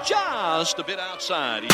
just a bit outside.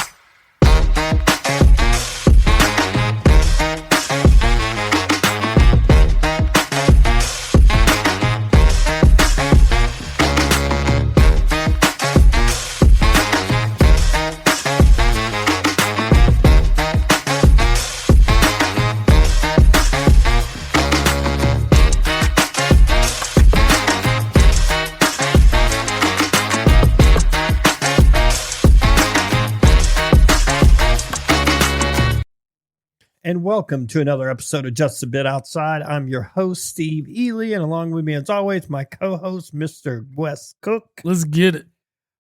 And welcome to another episode of Just a Bit Outside. I'm your host, Steve Ely, and along with me, as always, my co-host, Mr. Wes Cook. Let's get it.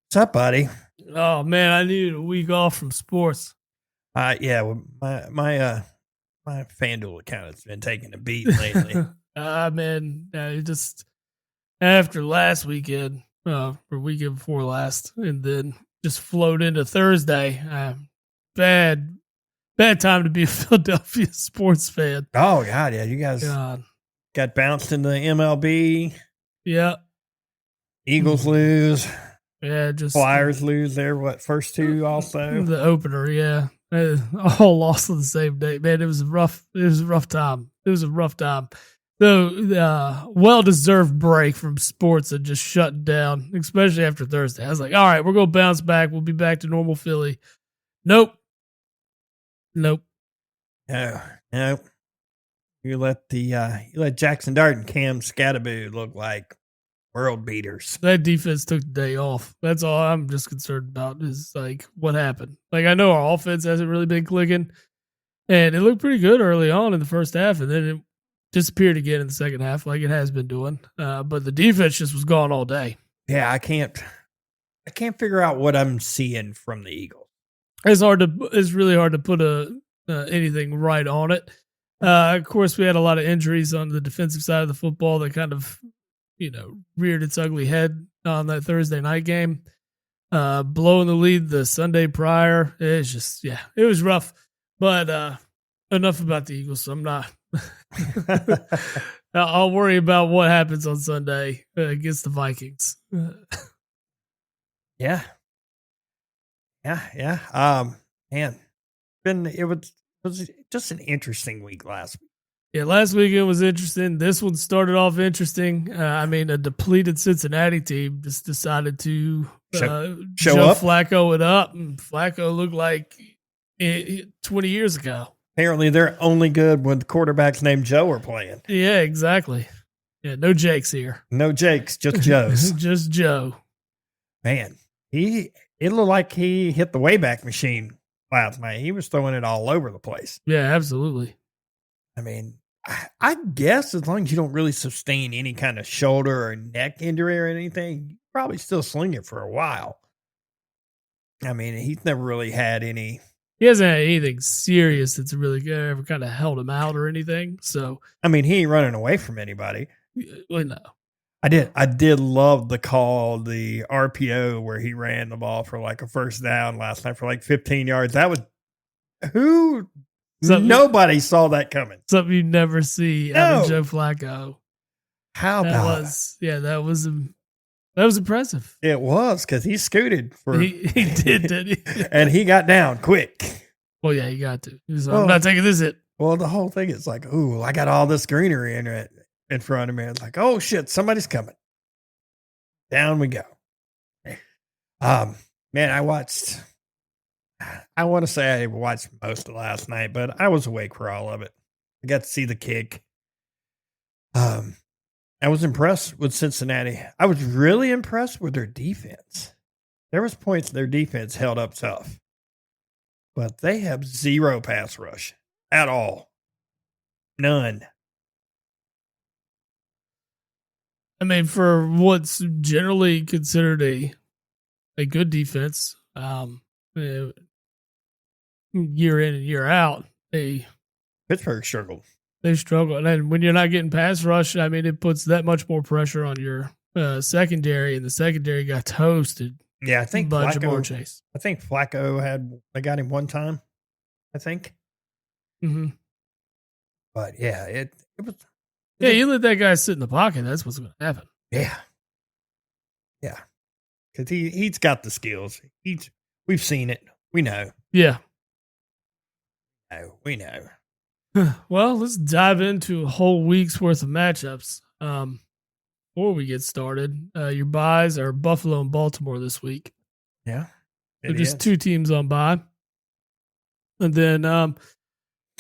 What's up, buddy? Oh man, I needed a week off from sports. Yeah, well, my FanDuel account has been taking a beat lately. Just after last weekend, or weekend before last, and then just flowed into Thursday. Bad time to be a Philadelphia sports fan. Oh God, yeah, you guys got bounced in the MLB. Yeah, Eagles lose. Yeah, just Flyers lose their first two also. The opener, yeah, all lost on the same day. Man, it was a rough time. The well-deserved break from sports and just shut down, especially after Thursday. I was like, all right, we're gonna bounce back. We'll be back to normal Philly. Nope. No. You let Jackson Dart and Cam Scatterboot look like world beaters. That defense took the day off. That's all I'm just concerned about is like what happened. Like I know our offense hasn't really been clicking, and it looked pretty good early on in the first half, and then it disappeared again in the second half, like it has been doing. But the defense just was gone all day. Yeah, I can't figure out what I'm seeing from the Eagles. It's really hard to put anything right on it. Of course, we had a lot of injuries on the defensive side of the football that kind of, reared its ugly head on that Thursday night game. Blowing the lead the Sunday prior, it's just, it was rough. But enough about the Eagles. So I'm not. I'll worry about what happens on Sunday against the Vikings. Yeah. Man, it was just an interesting week last week. Yeah, last weekend was interesting. This one started off interesting. A depleted Cincinnati team just decided to show Flacco it up, and Flacco looked like 20 years ago. Apparently, they're only good when the quarterbacks named Joe are playing. Yeah, exactly. Yeah, no Jakes here. No Jakes, just Joes. Just Joe. Man, it looked like he hit the Wayback Machine last night. He was throwing it all over the place. Yeah, absolutely. I mean, I guess as long as you don't really sustain any kind of shoulder or neck injury or anything, you probably still sling it for a while. I mean, he's never really had any. He hasn't had anything serious that's really ever kind of held him out or anything. So, I mean, he ain't running away from anybody. Well, no. I did love the call, the RPO where he ran the ball for like a first down last night for like 15 yards. That was nobody saw that coming. Something you never see out of Joe Flacco. How about that was impressive. It was because he scooted for he did he? And he got down quick. Well, yeah, he got to. I'm not taking this hit. Well, the whole thing is like, ooh, I got all this greenery in front of me. It's like, oh shit, somebody's coming. Down we go. Man, I want to say I watched most of last night, but I was awake for all of it. I got to see the kick. I was impressed with Cincinnati. I was really impressed with their defense. There was points their defense held up tough, but they have zero pass rush at all. None. I mean, for what's generally considered a good defense, year in and year out, Pittsburgh struggled. They struggle. And then when you're not getting pass rush, I mean, it puts that much more pressure on your secondary, and the secondary got toasted. Yeah, I think by Flacco, Jamar Chase. I think Flacco they got him one time, I think. Mm-hmm. But yeah, it was. Yeah, you let that guy sit in the pocket. That's what's going to happen. Yeah. Yeah. because he's got the skills. We've seen it. We know. Yeah. We know. Well, let's dive into a whole week's worth of matchups. Before we get started, your buys are Buffalo and Baltimore this week. Yeah. So just two teams on bye. And then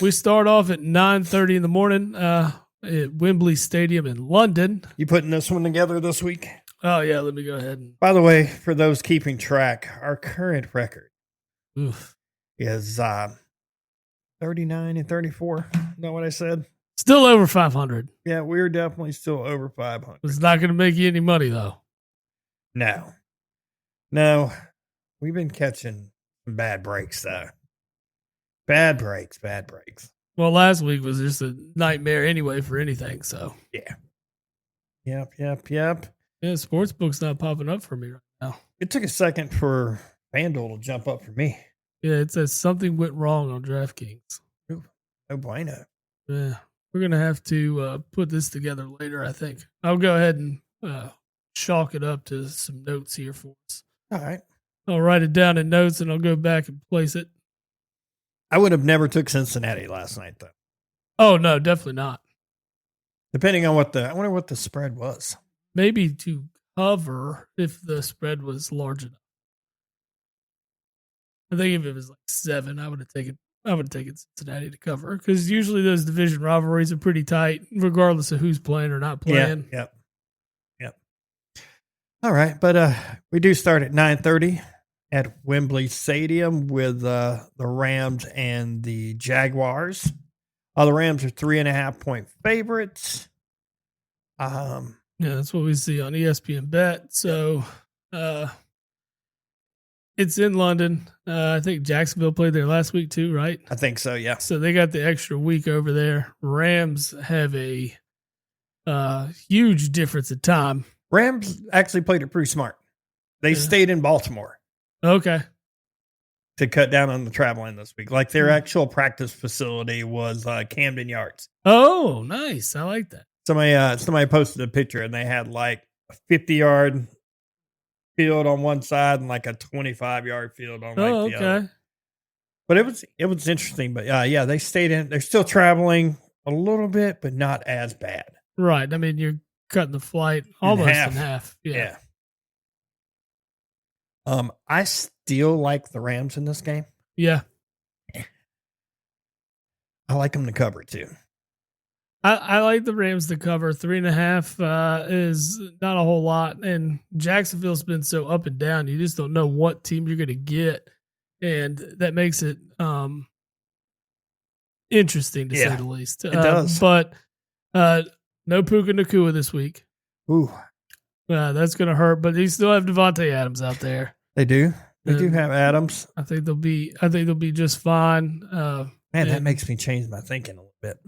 we start off at 9:30 in the morning at Wembley Stadium in London. You putting this one together this week? Oh, yeah. Let me go ahead. By the way, for those keeping track, our current record is 39 and 34. Know what I said? Still over 500. Yeah, we're definitely still over 500. It's not going to make you any money, though. No. We've been catching some bad breaks, though. Bad breaks. Well, last week was just a nightmare anyway for anything, so. Yeah. Yep. Yeah, Sportsbook's not popping up for me right now. It took a second for FanDuel to jump up for me. Yeah, it says something went wrong on DraftKings. Ooh, no bueno. Yeah, we're going to have to put this together later, I think. I'll go ahead and chalk it up to some notes here for us. All right. I'll write it down in notes and I'll go back and place it. I would have never took Cincinnati last night, though. Oh, no, definitely not. Depending on I wonder what the spread was. Maybe to cover if the spread was large enough. I think if it was like 7, I would have taken Cincinnati to cover because usually those division rivalries are pretty tight, regardless of who's playing or not playing. Yep. All right, but we do start at 9:30 at Wembley Stadium with the Rams and the Jaguars. The Rams are 3.5-point favorites. Yeah, that's what we see on ESPN Bet. So it's in London. I think Jacksonville played there last week too, right? I think so, yeah. So they got the extra week over there. Rams have a huge difference in time. Rams actually played it pretty smart. They stayed in Baltimore. Okay. To cut down on the traveling this week. Like their actual practice facility was Camden Yards. Oh, nice. I like that. Somebody posted a picture and they had like a 50-yard field on one side and like a 25-yard field on the other. But it was interesting. But yeah, they stayed in. They're still traveling a little bit, but not as bad. Right. I mean, you're cutting the flight almost in half. Yeah. I still like the Rams in this game. Yeah. I like them to cover too. I like the Rams to cover. 3.5 is not a whole lot. And Jacksonville's been so up and down. You just don't know what team you're going to get. And that makes it interesting to say the least. It does. But no Puka Nacua this week. Ooh. That's going to hurt, but they still have Devontae Adams out there. They do. They do have Adams. I think they'll be just fine. Man, that makes me change my thinking a little bit.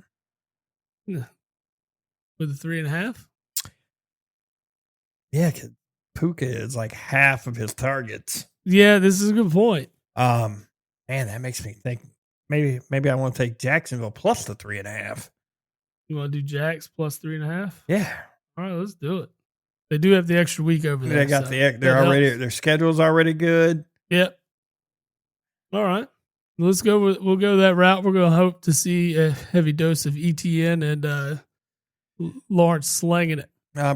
With a 3.5? Yeah, because Puka is like half of his targets. Yeah, this is a good point. Man, that makes me think maybe I want to take Jacksonville plus the 3.5. You want to do Jacks plus 3.5? Yeah. All right, let's do it. They do have the extra week over there. They got their schedule's already good. Yep. All right. Let's go. We'll go that route. We're going to hope to see a heavy dose of ETN and Lawrence slanging it.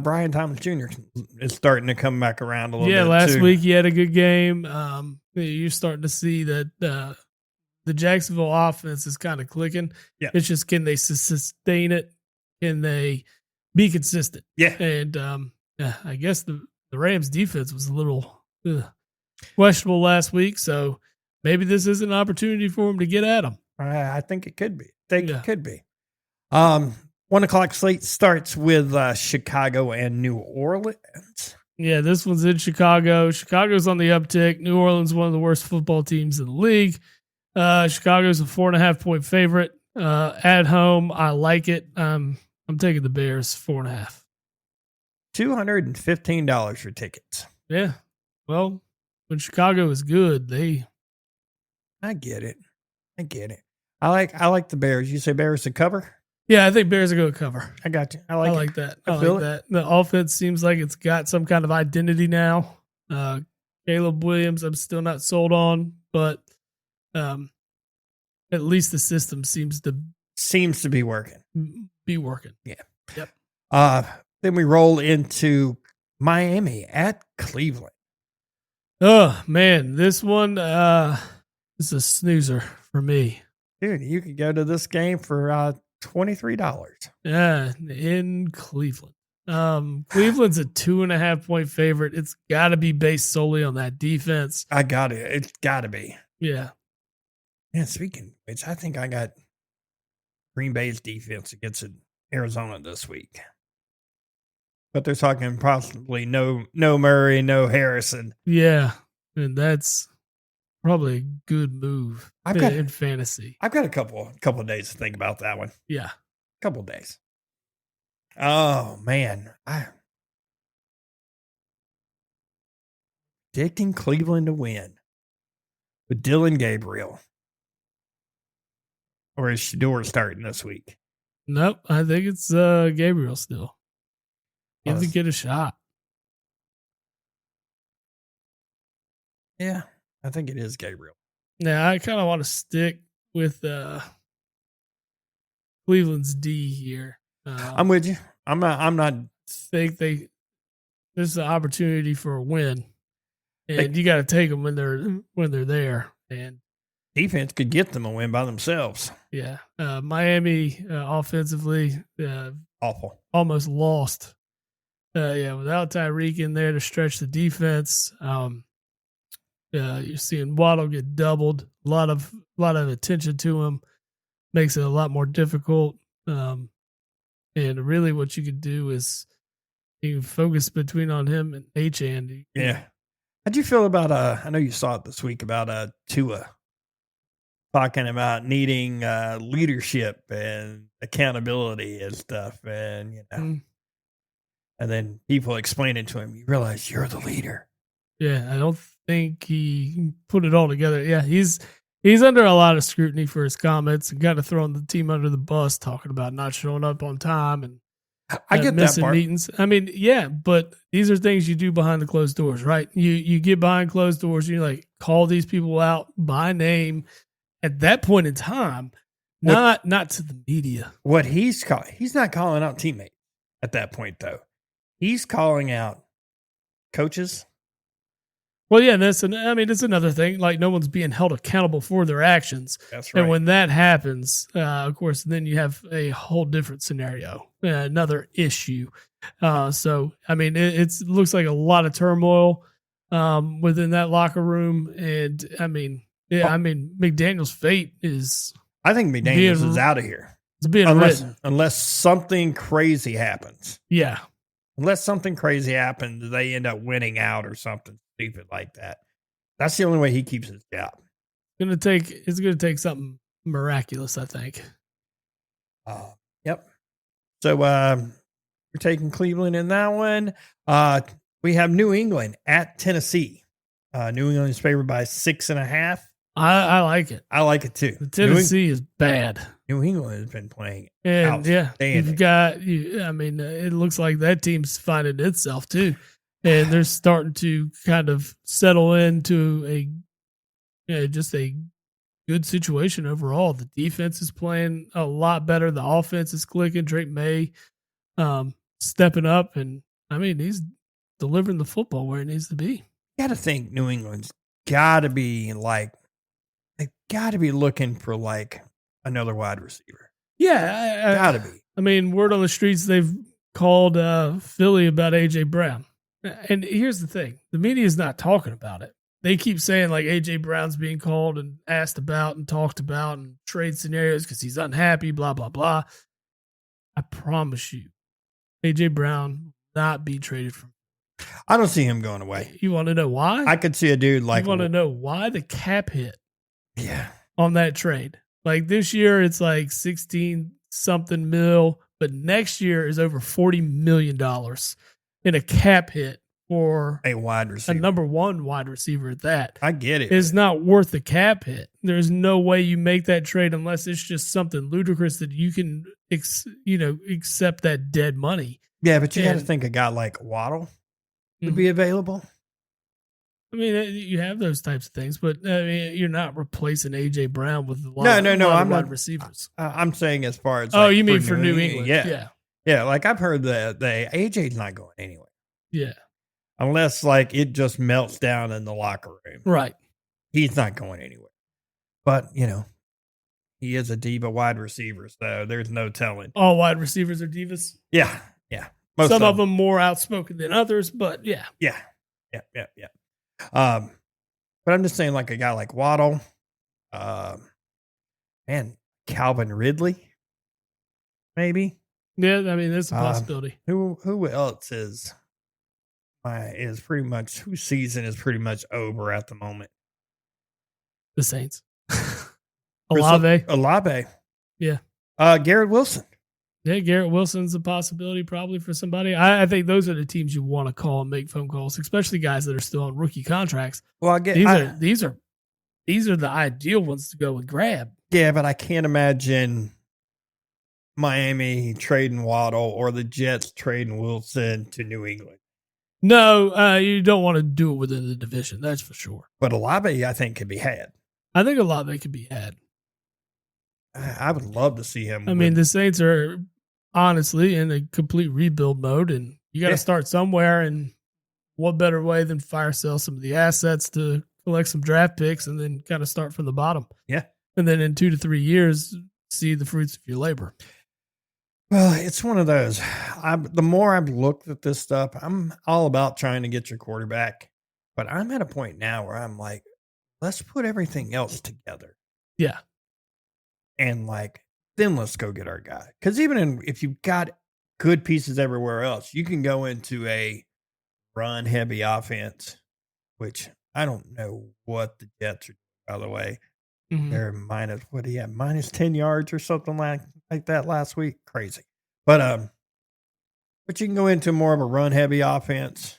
Brian Thomas Jr. is starting to come back around a little bit. Yeah, last too. week he had a good game. You're starting to see that the Jacksonville offense is kind of clicking. Yeah. It's just, can they sustain it? Can they be consistent? Yeah. And I guess the Rams defense was a little questionable last week, so maybe this is an opportunity for them to get at them. I think it could be. It could be. 1:00 slate starts with Chicago and New Orleans. Yeah, this one's in Chicago. Chicago's on the uptick. New Orleans, one of the worst football teams in the league. Chicago's a 4.5-point favorite at home. I like it. I'm taking the Bears 4.5. $215 for tickets. Yeah. Well, when Chicago is good, I get it. I like the Bears. You say Bears to cover? Yeah, I think Bears are going to cover. I got you. I like that. I like that. The offense seems like it's got some kind of identity now. Caleb Williams, I'm still not sold on, but at least the system seems to be working. be working. Yeah. Yep. Then we roll into Miami at Cleveland. Oh man, this one is a snoozer for me. Dude, you could go to this game for $23. Yeah, in Cleveland. Cleveland's a 2.5 point favorite. It's got to be based solely on that defense. It's got to be. Yeah. Yeah, speaking of which, I think I got Green Bay's defense against Arizona this week. But they're talking possibly no Murray, no Harrison. Yeah, and that's probably a good move in fantasy. I've got a couple of days to think about that one. Yeah. A couple of days. Oh, man. Predicting Cleveland to win with Dylan Gabriel. Or is Shador starting this week? Nope, I think it's Gabriel still. Give the kid a shot. Yeah, I think it is Gabriel. Yeah, I kind of want to stick with Cleveland's D here. I'm with you. I'm not. Think this is an opportunity for a win, and you got to take them when they're there. And defense could get them a win by themselves. Yeah, Miami offensively, awful, almost lost. Without Tyreek in there to stretch the defense, you're seeing Waddle get doubled. A lot of attention to him makes it a lot more difficult. And really, what you could do is you can focus on him and Andy. Yeah. How'd you feel about I know you saw it this week about Tua talking about needing leadership and accountability and stuff, and and then people explaining to him, you realize you're the leader. Yeah, I don't think he put it all together. Yeah, he's under a lot of scrutiny for his comments and kind of throwing the team under the bus, talking about not showing up on time and I get missing that part. meetings. I mean, yeah, but these are things you do behind the closed doors, right? You get behind closed doors, and you like call these people out by name at that point in time, not to the media. What he's not calling out teammates at that point, though. He's calling out coaches. Well, yeah, it's another thing. Like, no one's being held accountable for their actions. That's right. And when that happens, of course, then you have a whole different scenario, another issue. So, I mean, it looks like a lot of turmoil within that locker room. And, McDaniel's fate is... I think McDaniel's is out of here. It's being written. Unless something crazy happens. Yeah. Unless something crazy happens, they end up winning out or something stupid like that. That's the only way he keeps his job. It's gonna take something miraculous, I think. Yep. So we're taking Cleveland in that one. We have New England at Tennessee. New England is favored by 6.5. I like it. I like it too. Tennessee is bad. New England has been playing, and you've got. It looks like that team's finding itself too, and they're starting to kind of settle into just a good situation overall. The defense is playing a lot better. The offense is clicking. Drake May, stepping up, and he's delivering the football where it needs to be. You got to think New England's got to be they've got to be looking for another wide receiver. Yeah, got to be. Word on the streets, they've called Philly about A.J. Brown. And here's the thing. The media is not talking about it. They keep saying A.J. Brown's being called and asked about and talked about and trade scenarios because he's unhappy, blah, blah, blah. I promise you, A.J. Brown will not be traded from. I don't see him going away. You want to know why? I could see a dude You want to know why? The cap hit. Yeah. On that trade. This year, it's 16 something mil, but next year is over $40 million in a cap hit for a wide receiver, a number one wide receiver at that. I get it. It's not worth the cap hit. There's no way you make that trade unless it's just something ludicrous that you can, accept that dead money. Yeah, but you got to think a guy like Waddle would be available. I mean, you have those types of things, but I mean, you're not replacing AJ Brown with a lot No. of I'm wide not. receivers. I'm saying as far as Oh, like you mean for New New England? Yeah. Yeah. Like I've heard that the AJ's not going anywhere Yeah. unless like it just melts down in the locker room. Right. He's not going anywhere. But he is a diva wide receiver, so there's no telling. All wide receivers are divas. Yeah. Some of them more outspoken than others, but yeah. Yeah. But I'm just saying, like a guy like Waddle, and Calvin Ridley, maybe. Yeah, I mean, that's a possibility. Who else is pretty much whose season is pretty much over at the moment? The Saints. Olave. Yeah. Garrett Wilson. Yeah, Garrett Wilson's a possibility probably for somebody. I think those are the teams you want to call and make phone calls, especially guys that are still on rookie contracts. Well, these are the ideal ones to go and grab. Yeah, but I can't imagine Miami trading Waddle or the Jets trading Wilson to New England. No, you don't want to do it within the division. That's for sure. But Olave, I think, could be had. I think Olave could be had. I would love to see him. I mean, the Saints are honestly in a complete rebuild mode, and you got to start somewhere. And what better way than fire sell some of the assets to collect some draft picks and then kind of start from the bottom? Yeah. And then in 2 to 3 years, see the fruits of your labor. Well, it's one of those. The more I've looked at this stuff, I'm all about trying to get your quarterback. But I'm at a point now where I'm like, let's put everything else together. Yeah. And then let's go get our guy. Because even if you've got good pieces everywhere else, you can go into a run heavy offense, which I don't know what the Jets are, by the way. Mm-hmm. They're minus 10 yards or something like that last week. Crazy. But you can go into more of a run heavy offense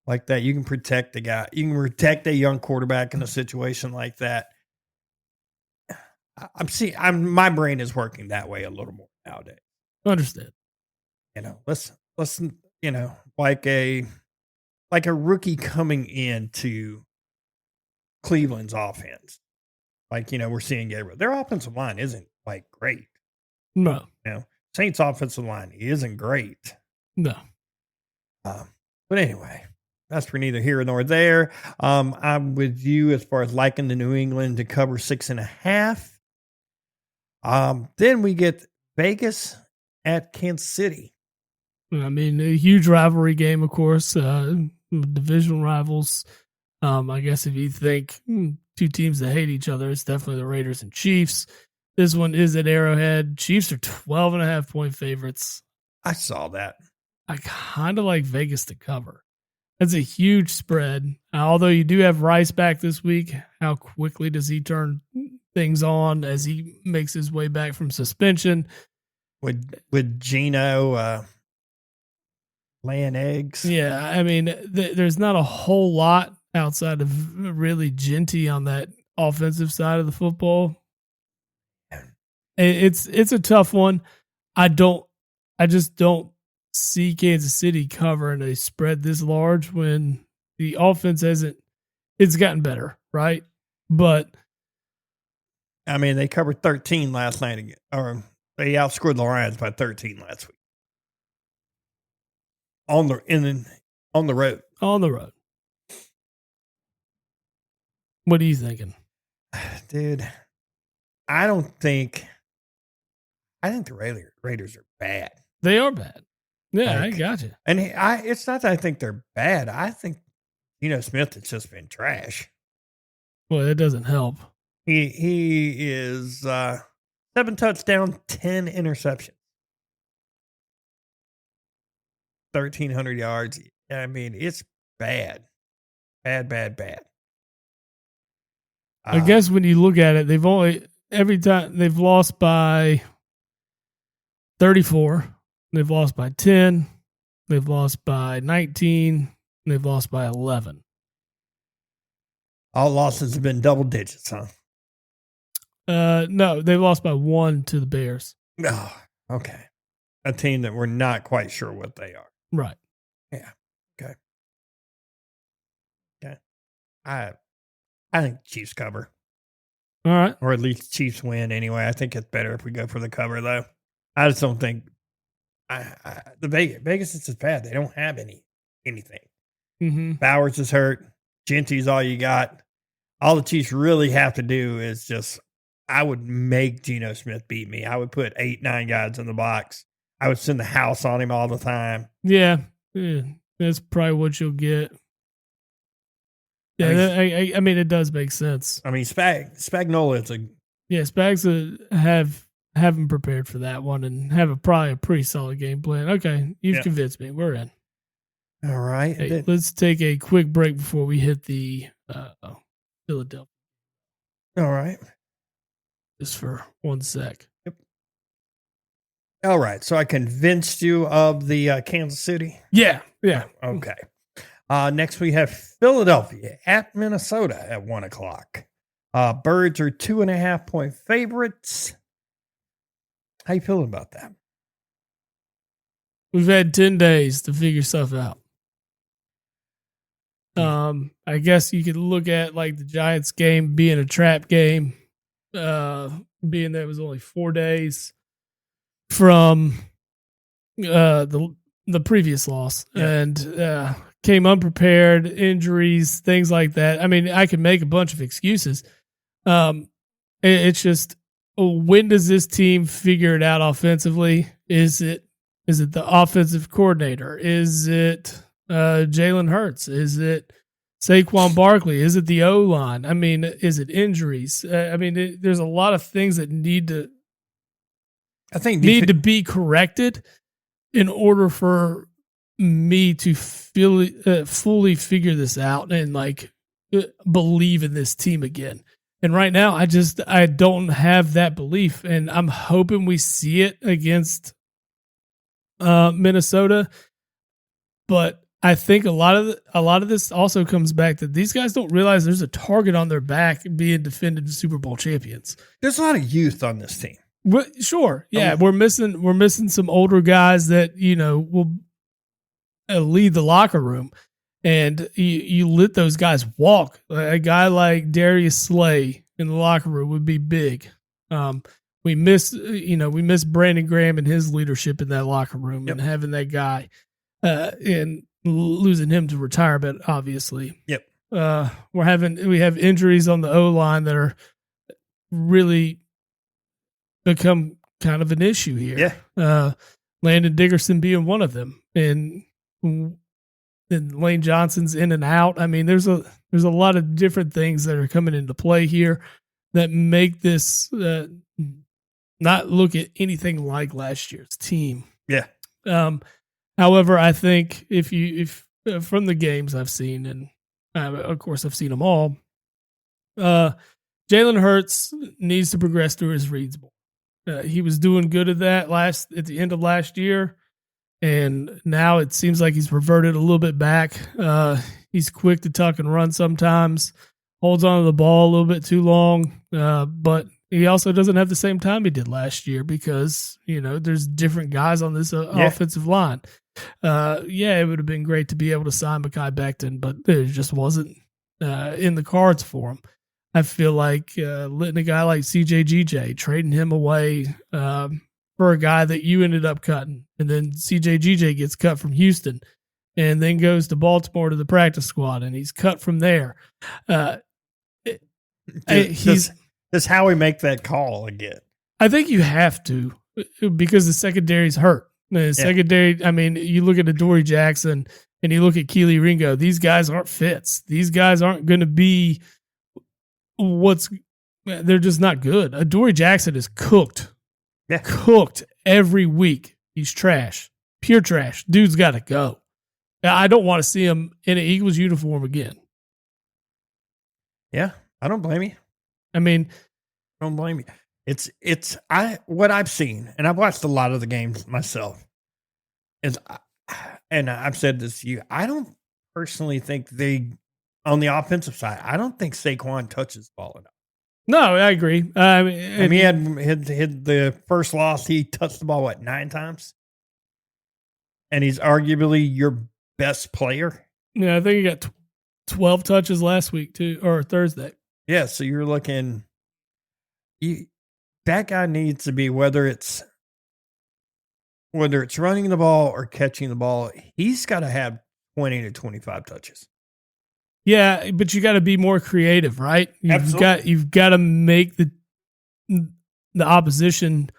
like that. You can protect the guy. You can protect a young quarterback in a situation like that. My brain is working that way a little more nowadays. Understand. Let's like a rookie coming into Cleveland's offense. We're seeing Gabriel. Their offensive line isn't great. No. Saints offensive line isn't great. No. But anyway, that's for neither here nor there. I'm with you as far as liking the New England to cover 6.5. Then we get Vegas at Kansas City. I mean, a huge rivalry game, of course. Divisional rivals. I guess if you think two teams that hate each other, it's definitely the Raiders and Chiefs. This one is at Arrowhead. Chiefs are 12.5-point favorites. I saw that. I kind of like Vegas to cover. That's a huge spread. Although you do have Rice back this week, how quickly does he turn things on as he makes his way back from suspension? With Geno laying eggs. Yeah, I mean, there's not a whole lot outside of really Genty on that offensive side of the football. It's a tough one. I just don't see Kansas City covering a spread this large when the offense it's gotten better, right? But I mean, they covered 13 last night again, or they outscored the Lions by 13 last week. On the road. On the road. What are you thinking? Dude, I think the Raiders are bad. They are bad. Yeah, I got you. And it's not that I think they're bad. I think Smith has just been trash. Well, that doesn't help. He is 7 touchdowns, 10 interceptions, 1,300 yards. I mean, it's bad. Bad. I guess when you look at it, every time they've lost by 34, they've lost by 10, they've lost by 19, they've lost by 11. All losses have been double digits, huh? No, they've lost by 1 to the Bears. Oh, okay. A team that we're not quite sure what they are. Right. Yeah. Okay. I think Chiefs cover, All right. or at least Chiefs win anyway. I think it's better if we go for the cover, though. I just don't think the Vegas is just bad. They don't have anything. Mm-hmm. Bowers is hurt. Genty's all you got. All the Chiefs really have to do is just, I would make Geno Smith beat me. I would put 8-9 guys in the box. I would send the house on him all the time. Yeah. That's probably what you'll get. Yeah, I mean, it does make sense. I mean, Spagnuolo is Spags have him prepared for that one and have probably a pretty solid game plan. Okay, you've convinced me. We're in. All right. Hey, let's take a quick break before we hit the Philadelphia. All right. Just for 1 sec. Yep. All right. So I convinced you of the Kansas City? Yeah. Okay. Next, we have Philadelphia at Minnesota at 1 o'clock. Birds are 2.5-point favorites. How you feeling about that? We've had 10 days to figure stuff out. I guess you could look at like the Giants game being a trap game, being that it was only 4 days from the previous loss, and came unprepared, injuries, things like that. I mean, I could make a bunch of excuses. It's just, when does this team figure it out offensively? Is it the offensive coordinator? Is it Jalen Hurts? Is it Saquon Barkley? Is it the O-line? I mean, is it injuries? There's a lot of things that need to be corrected in order for me to fully figure this out and like believe in this team again. And right now, I don't have that belief, and I'm hoping we see it against Minnesota. But I think a lot of this also comes back that these guys don't realize there's a target on their back being defended Super Bowl champions. There's a lot of youth on this team. Sure, yeah, we're missing some older guys that will lead the locker room, and you let those guys walk. A guy like Darius Slay in the locker room would be big. We miss Brandon Graham and his leadership in that locker room, and having that guy, and losing him to retirement, obviously. Yep. We have injuries on the O-line that are really become kind of an issue here. Yeah. Landon Dickerson being one of them, and Lane Johnson's in and out. I mean, there's a lot of different things that are coming into play here that make this not look at anything like last year's team. Yeah. However, I think if from the games I've seen, and of course I've seen them all, Jalen Hurts needs to progress through his reads more. He was doing good at that at the end of last year, and now it seems like he's reverted a little bit back. He's quick to tuck and run sometimes, holds on to the ball a little bit too long, but he also doesn't have the same time he did last year because, there's different guys on this offensive line. It would have been great to be able to sign Mekhi Becton, but it just wasn't in the cards for him. I feel like letting a guy like CJGJ, trading him away for a guy that you ended up cutting, and then CJGJ gets cut from Houston and then goes to Baltimore to the practice squad, and he's cut from there. Does Howie make that call again? I think you have to, because the secondary's hurt. The secondary, I mean, you look at Adoree Jackson and you look at Keely Ringo, these guys aren't fits. These guys aren't going to be they're just not good. Adoree Jackson is cooked. Yeah. Cooked every week. He's trash. Pure trash. Dude's got to go. I don't want to see him in an Eagles uniform again. Yeah, I don't blame you. I mean, I don't blame you. What I've seen, and I've watched a lot of the games myself, and I've said this to you, I don't personally think on the offensive side, I don't think Saquon touches the ball enough. No, I agree. He had the first loss. He touched the ball, 9 times? And he's arguably your best player. Yeah, I think he got 12 touches last week too, or Thursday. Yeah, so you're looking. That guy needs to be whether it's running the ball or catching the ball. He's got to have 20 to 25 touches. Yeah, but you got to be more creative, right? You've got to make the opposition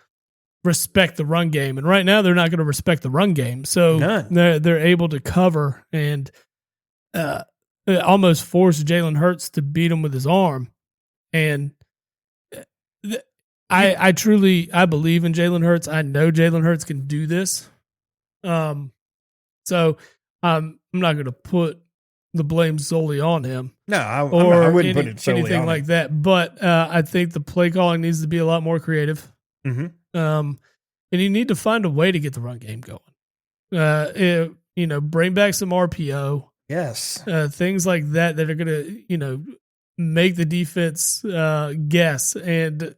respect the run game, and right now they're not going to respect the run game, so they're able to cover and almost force Jalen Hurts to beat him with his arm. And I truly believe in Jalen Hurts. I know Jalen Hurts can do this. So I'm not going to put the blame solely on him. No, I wouldn't put it solely anything on like him. that. But I think the play calling needs to be a lot more creative. Mm-hmm. And you need to find a way to get the run game going. Bring back some RPO. Yes. Things like that are going to, make the defense guess and,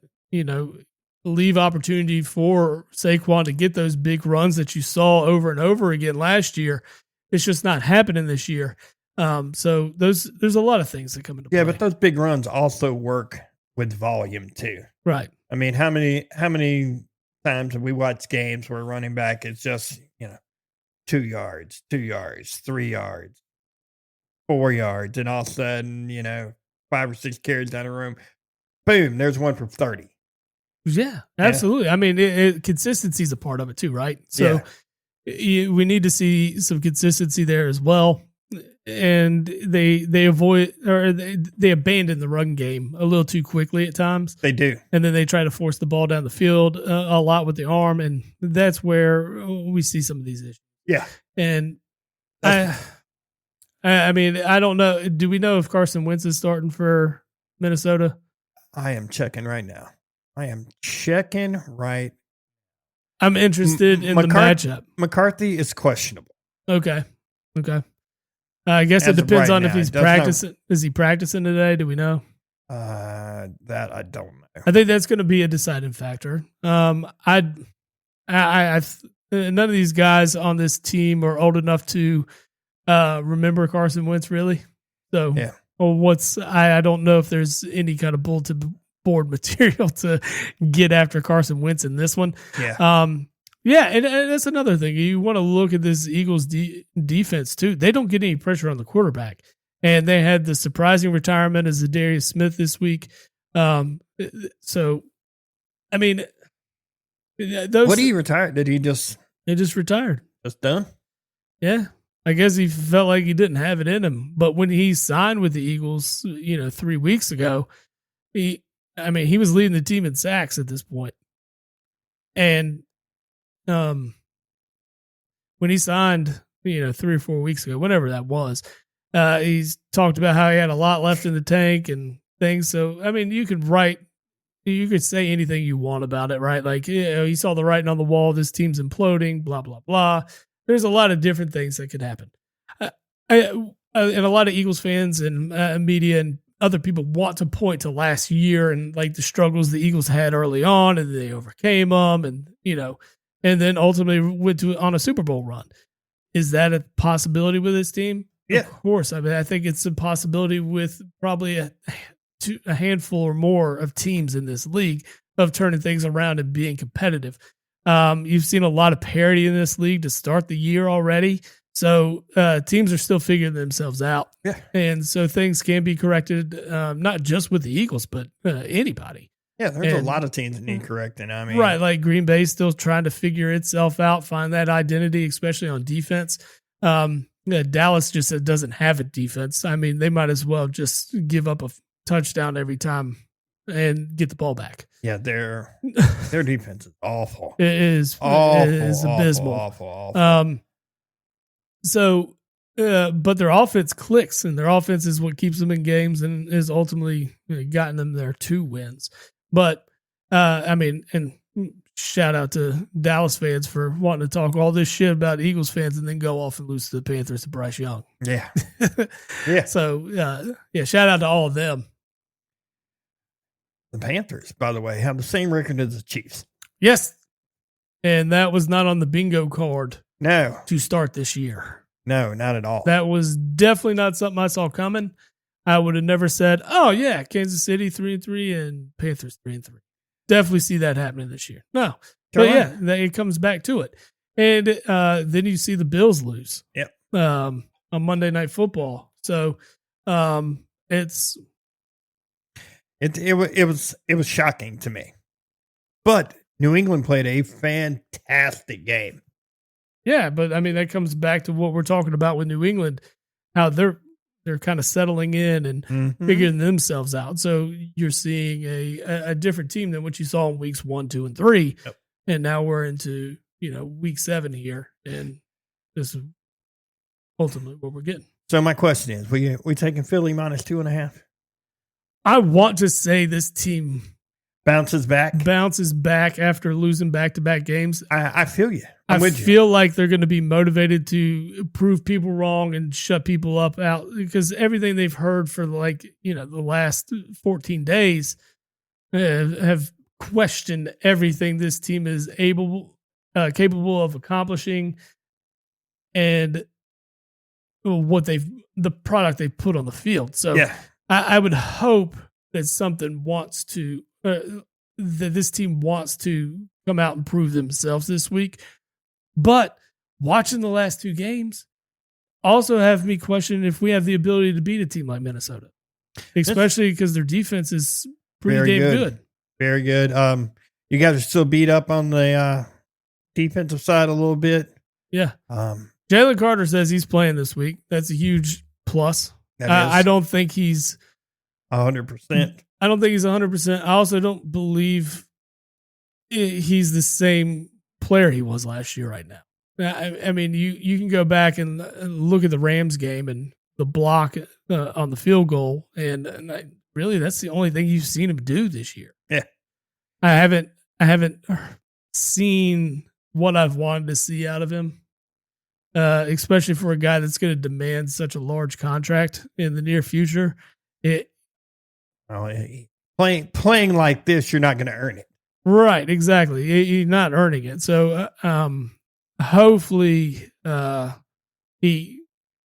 leave opportunity for Saquon to get those big runs that you saw over and over again last year. It's just not happening this year. So there's a lot of things that come into play. Yeah, but those big runs also work with volume too. Right. I mean, how many times have we watched games where running back is just, 2 yards, 3 yards, 4 yards, and all of a sudden, 5 or 6 carries down the room, boom, there's one for 30. Yeah, absolutely. Yeah. I mean, consistency is a part of it too, right? So we need to see some consistency there as well. And they avoid or they abandon the run game a little too quickly at times. They do. And then they try to force the ball down the field a lot with the arm. And that's where we see some of these issues. Yeah. And I mean, I don't know. Do we know if Carson Wentz is starting for Minnesota? I am checking right now. I'm interested in the matchup. McCarthy is questionable. Okay. I guess it depends on if he's practicing. Is he practicing today? Do we know? That I don't know. I think that's going to be a deciding factor. None of these guys on this team are old enough to remember Carson Wentz, really. So, yeah. I don't know if there's any kind of bulletin board material to get after Carson Wentz in this one. Yeah. Yeah, and that's another thing. You want to look at this Eagles defense, too. They don't get any pressure on the quarterback. And they had the surprising retirement of Zadarius Smith this week. So, I mean, what did he retire? Did he just... He just retired. Just done? Yeah. I guess he felt like he didn't have it in him. But when he signed with the Eagles, 3 weeks ago, he was leading the team in sacks at this point. And when he signed, 3 or 4 weeks ago, whenever that was, he's talked about how he had a lot left in the tank and things. So, I mean, you could say anything you want about it, right? Like, you saw the writing on the wall, this team's imploding, blah, blah, blah. There's a lot of different things that could happen. And a lot of Eagles fans and media and other people want to point to last year and like the struggles the Eagles had early on, and they overcame them, and and then ultimately went on a Super Bowl run. Is that a possibility with this team? Yeah, of course. I mean, I think it's a possibility with probably a handful or more of teams in this league of turning things around and being competitive. You've seen a lot of parity in this league to start the year already. So teams are still figuring themselves out. Yeah. And so things can be corrected, not just with the Eagles, but anybody. Yeah, there's a lot of teams that need correcting. I mean, right, like Green Bay's still trying to figure itself out, find that identity, especially on defense. Dallas just doesn't have a defense. I mean, they might as well just give up a touchdown every time and get the ball back. Yeah, their defense is awful. It is awful. It is abysmal. Awful. So, but their offense clicks, and their offense is what keeps them in games and is ultimately gotten them their 2 wins. But, and shout out to Dallas fans for wanting to talk all this shit about Eagles fans and then go off and lose to the Panthers to Bryce Young. Yeah. Yeah. So, shout out to all of them. The Panthers, by the way, have the same record as the Chiefs. Yes. And that was not on the bingo card. No. To start this year. No, not at all. That was definitely not something I saw coming. I would have never said, "Oh yeah, Kansas City 3-3 and Panthers 3-3." Definitely see that happening this year. No, but yeah, it comes back to it, and then you see the Bills lose. Yep. On Monday Night Football. So it's it was shocking to me, but New England played a fantastic game. Yeah, but I mean that comes back to what we're talking about with New England, how they're kind of settling in and figuring themselves out. So you're seeing a different team than what you saw in weeks 1, 2, and 3, and now we're into week 7 here, and this is ultimately what we're getting. So my question is, we taking Philly minus 2.5? I want to say this team bounces back after losing back-to-back games. I feel you. I feel like they're going to be motivated to prove people wrong and shut people up out, because everything they've heard for the last 14 days have questioned everything this team is capable of accomplishing and the product they put on the field. So I would hope that that this team wants to come out and prove themselves this week. But watching the last 2 games also have me questioning if we have the ability to beat a team like Minnesota, especially because their defense is pretty damn good. Very good. You guys are still beat up on the defensive side a little bit. Yeah. Jalen Carter says he's playing this week. That's a huge plus. I don't think he's 100%. I don't think he's 100%. I also don't believe he's the same player he was last year right now. I mean, you can go back and look at the Rams game and the block on the field goal, and really that's the only thing you've seen him do this year. Yeah. I haven't seen what I've wanted to see out of him. Especially for a guy that's going to demand such a large contract in the near future. Playing like this, you're not going to earn it. Right, exactly. You're not earning it. So hopefully he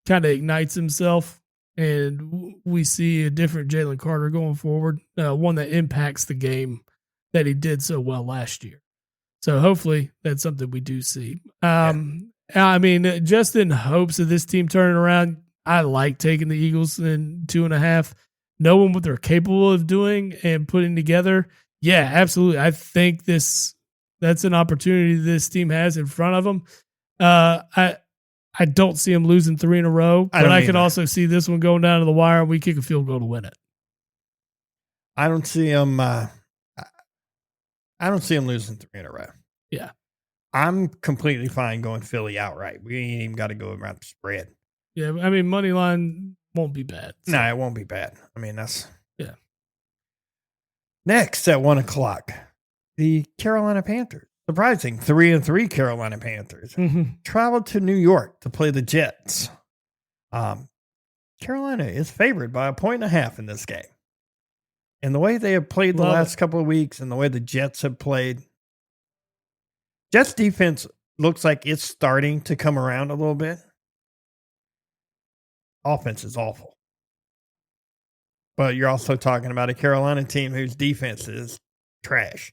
kind of ignites himself and we see a different Jalen Carter going forward, one that impacts the game that he did so well last year. So hopefully that's something we do see. I mean, just in hopes of this team turning around, I like taking the Eagles in 2.5. Knowing what they're capable of doing and putting together, yeah, absolutely. I think that's an opportunity this team has in front of them. I don't see them losing 3 in a row, but I could also see this one going down to the wire and we kick a field goal to win it. I don't see them. I don't see them losing 3 in a row. Yeah. I'm completely fine going Philly outright. We ain't even got to go around the spread. Yeah, I mean, money line won't be bad. So. No, it won't be bad. I mean, that's... Yeah. Next at 1:00, the Carolina Panthers. Surprising, 3-3 Carolina Panthers. Traveled to New York to play the Jets. Carolina is favored by 1.5 in this game. And the way they have played the last couple of weeks and the way the Jets have played, Jets defense looks like it's starting to come around a little bit. Offense is awful. But you're also talking about a Carolina team whose defense is trash.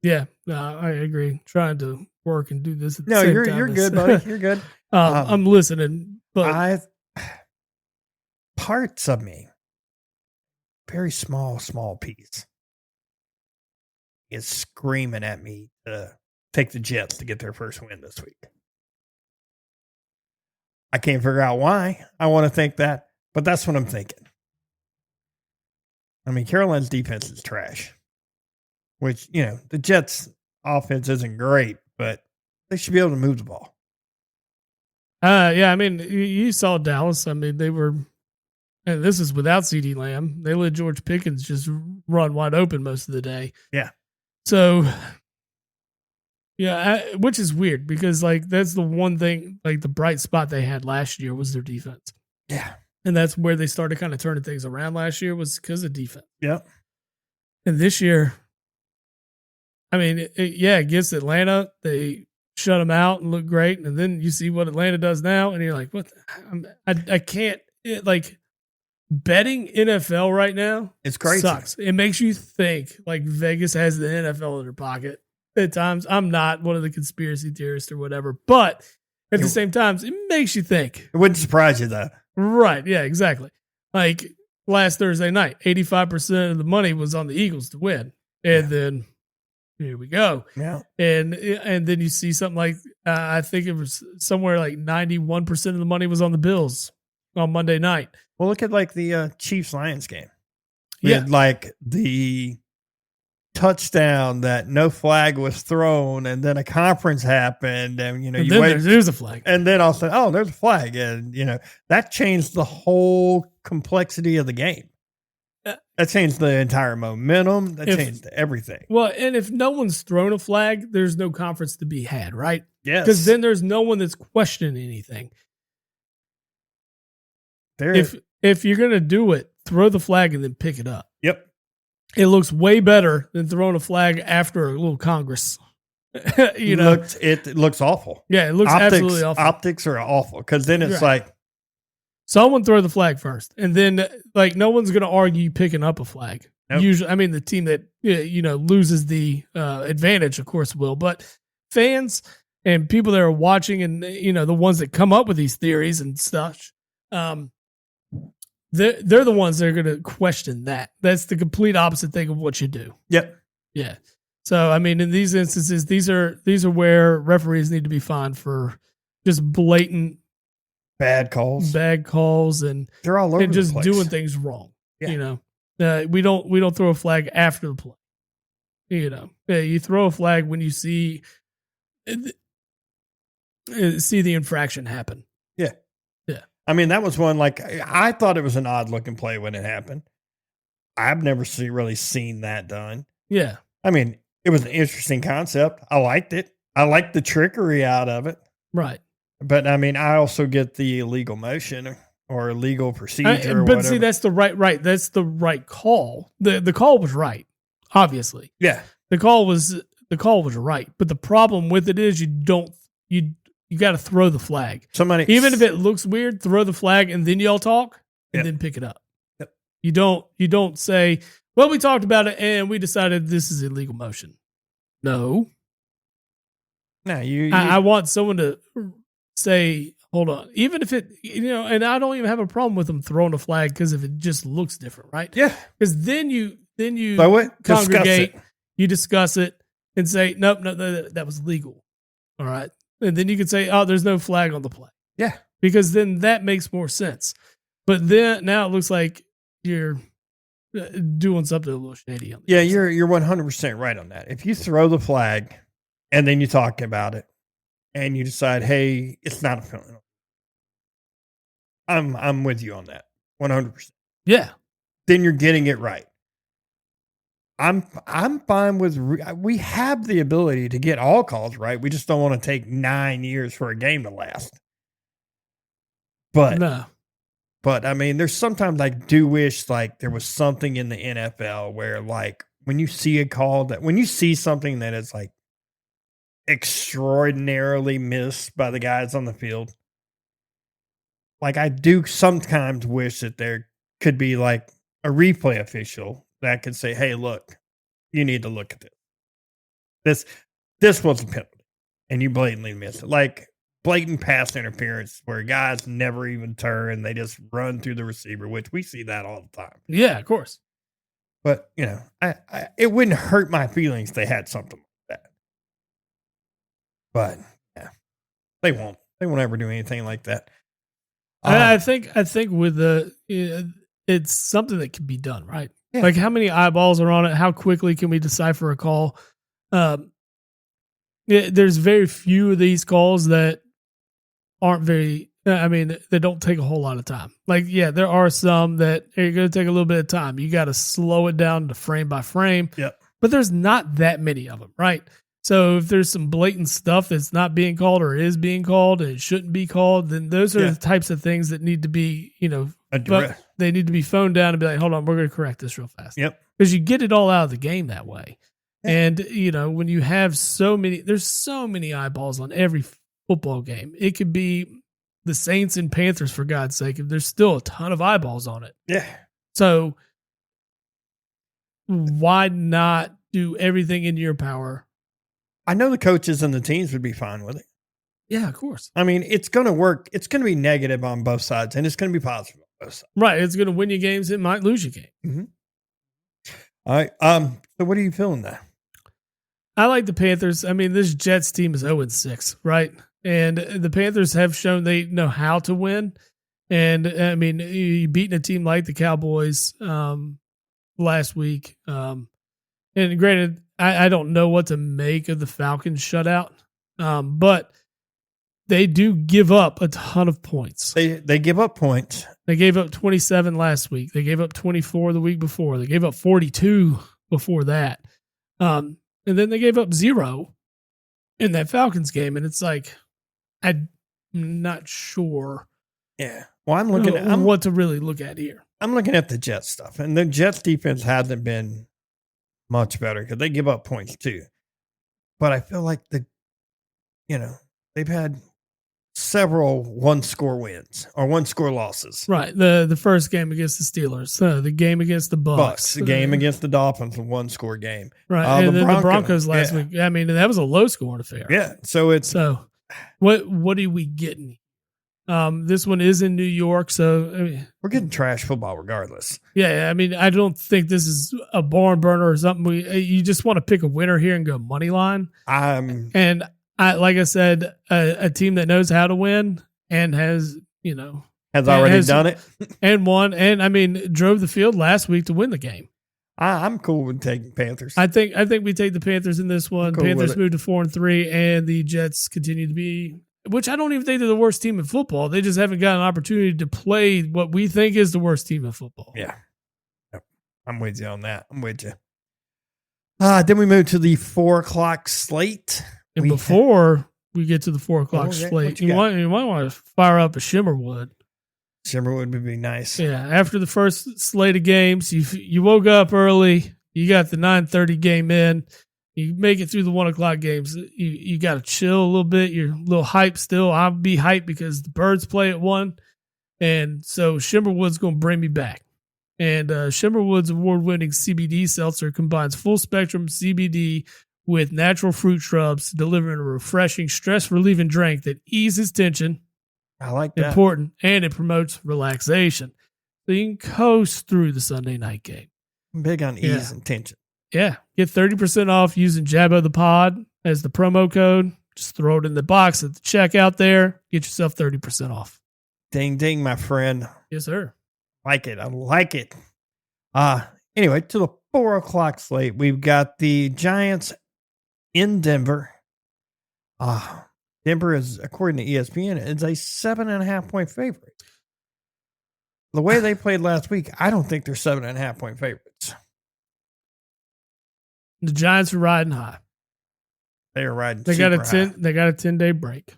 Yeah, I agree. Trying to work and do this at the same time. You're good, buddy. You're good. I'm listening. But parts of me, very small piece, is screaming at me to take the Jets to get their first win this week. I can't figure out why I want to think that, but that's what I'm thinking. I mean, Carolina's defense is trash, which, the Jets' offense isn't great, but they should be able to move the ball. Yeah, I mean, you saw Dallas. I mean, they were, and this is without CeeDee Lamb. They let George Pickens just run wide open most of the day. Yeah. So, yeah, which is weird because, that's the one thing, the bright spot they had last year was their defense. Yeah. And that's where they started kind of turning things around last year was because of defense. Yep. And this year, I mean, against Atlanta, they shut them out and look great. And then you see what Atlanta does now, and you're like, what? I can't, betting NFL right now. It's crazy. Sucks. It makes you think like Vegas has the NFL in their pocket. At times, I'm not one of the conspiracy theorists or whatever, but at the same time, it makes you think. It wouldn't surprise you though. Right. Yeah, exactly. Like last Thursday night, 85% of the money was on the Eagles to win. And then here we go. Yeah. And then you see something like, I think it was somewhere like 91% of the money was on the Bills on Monday night. Well, look at like the Chiefs-Lions game. Yeah. Like the touchdown that no flag was thrown, and then a conference happened, and you wait. There's a flag, and then all of a sudden, oh, there's a flag, and that changed the whole complexity of the game. That changed the entire momentum. That changed everything. Well, and if no one's thrown a flag, there's no conference to be had, right? Yes, because then there's no one that's questioning anything. If you're gonna do it, throw the flag and then pick it up. Yep. It looks way better than throwing a flag after a little Congress. It looks awful. Yeah, it looks absolutely awful. Optics are awful because then it's like someone throw the flag first, and then like no one's going to argue picking up a flag. Nope. Usually, I mean the team that loses the advantage, of course, will. But fans and people that are watching, and the ones that come up with these theories and stuff. They're the ones that are going to question that. That's the complete opposite thing of what you do. Yep. Yeah. So, I mean, in these instances, these are where referees need to be fined for just blatant bad calls, and they're all over and just the place. doing things wrong. Yeah. We don't throw a flag after the play. You throw a flag when you see the infraction happen. Yeah. Yeah. I mean, that was one, like, I thought it was an odd looking play when it happened. I've never really seen that done. Yeah. I mean, it was an interesting concept. I liked it. I liked the trickery out of it. Right. But I mean, I also get the illegal motion or illegal procedure or whatever. See, that's the right. That's the right call. The call was right, obviously. Yeah. The call was right. But the problem with it is you got to throw the flag. Even if it looks weird, throw the flag and then y'all talk and then pick it up. Yep. You don't say, well, we talked about it and we decided this is illegal motion. No. No, I want someone to say, hold on. Even if it, and I don't even have a problem with them throwing a flag because if it just looks different, right? Yeah. Because then you congregate, you discuss it and say, nope, no, that was legal. All right. And then you could say, oh, there's no flag on the play. Yeah. Because then that makes more sense. But then now it looks like you're doing something a little shady. Yeah, you're 100% right on that. If you throw the flag and then you talk about it and you decide, hey, it's not a penalty. I'm with you on that. 100%. Yeah. Then you're getting it right. I'm fine with. We have the ability to get all calls right. We just don't want to take 9 years for a game to last. But I mean, there's sometimes I do wish like there was something in the NFL where like when you see a call when you see something that is like extraordinarily missed by the guys on the field, like I do sometimes wish that there could be like a replay official that could say, hey, look, you need to look at this. This was a penalty, and you blatantly missed it. Like blatant pass interference where guys never even turn. They just run through the receiver, which we see that all the time. Yeah, of course. But, it wouldn't hurt my feelings if they had something like that. But, yeah, they won't. They won't ever do anything like that. I think with it's something that can be done, right? Yeah. Like how many eyeballs are on it? How quickly can we decipher a call? There's very few of these calls that aren't very, they don't take a whole lot of time. Like, yeah, there are some that are going to take a little bit of time. You got to slow it down to frame by frame. Yep. But there's not that many of them, right? So if there's some blatant stuff that's not being called or is being called and it shouldn't be called, then those are the types of things that need to be, they need to be phoned down and be like, hold on, we're going to correct this real fast. Yep. Because you get it all out of the game that way. Yeah. And, when you have there's so many eyeballs on every football game. It could be the Saints and Panthers, for God's sake. There's still a ton of eyeballs on it. Yeah. So why not do everything in your power? I know the coaches and the teams would be fine with it. Yeah, of course. I mean, it's going to work. It's going to be negative on both sides, and it's going to be positive on both sides. Right. It's going to win you games. It might lose you games. Mm-hmm. All right. So what are you feeling now? I like the Panthers. I mean, this Jets team is 0-6, right? And the Panthers have shown they know how to win. And I mean, you beating a team like the Cowboys last week. And granted, I don't know what to make of the Falcons shutout, but they do give up a ton of points. They give up points. They gave up 27 last week. They gave up 24 the week before. They gave up 42 before that. And then they gave up 0 in that Falcons game. And it's like, I'm not sure. Yeah. Well, I'm looking at what to really look at here. I'm looking at the Jets stuff. And the Jets defense hasn't been much better because they give up points too. But I feel like they've had several one-score wins or one-score losses. Right. The first game against the Steelers, the game against the Bucks, the game against the Dolphins, a one-score game. Right. And then the Broncos last week. I mean, that was a low-scoring affair. Yeah. So what are we getting? This one is in New York, so I mean, we're getting trash football regardless. Yeah, I mean, I don't think this is a barn burner or something. You just want to pick a winner here and go money line. And like I said, a team that knows how to win and has already done it and won, and I mean, drove the field last week to win the game. I'm cool with taking Panthers. I think we take the Panthers in this one. Cool Panthers move to 4-3, and the Jets continue to be. Which I don't even think they're the worst team in football. They just haven't got an opportunity to play what we think is the worst team in football. Yeah. Yep. I'm with you on that. I'm with you. Then we move to the 4:00 slate. And before we get to the 4:00 slate, you might want to fire up a Shimmerwood. Shimmerwood would be nice. Yeah. After the first slate of games, you woke up early. You got the 9:30 game in. You make it through the 1:00 games. You got to chill a little bit. You're a little hyped still. I'll be hyped because the Birds play at 1. And so Shimmerwood's going to bring me back. And Shimmerwood's award-winning CBD seltzer combines full-spectrum CBD with natural fruit shrubs, delivering a refreshing, stress-relieving drink that eases tension. I like that. Important. And it promotes relaxation. So you can coast through the Sunday night game. I'm big on ease and tension. Yeah, get 30% off using Jabba the Pod as the promo code. Just throw it in the box at the checkout there. Get yourself 30% off. Ding, ding, my friend. Yes, sir. I like it. Anyway, to the 4:00 slate, we've got the Giants in Denver. Denver is, according to ESPN, is a 7.5 point favorite. The way they played last week, I don't think they're 7.5 point favorites. The Giants are riding high. They are riding. They got a 10-day break.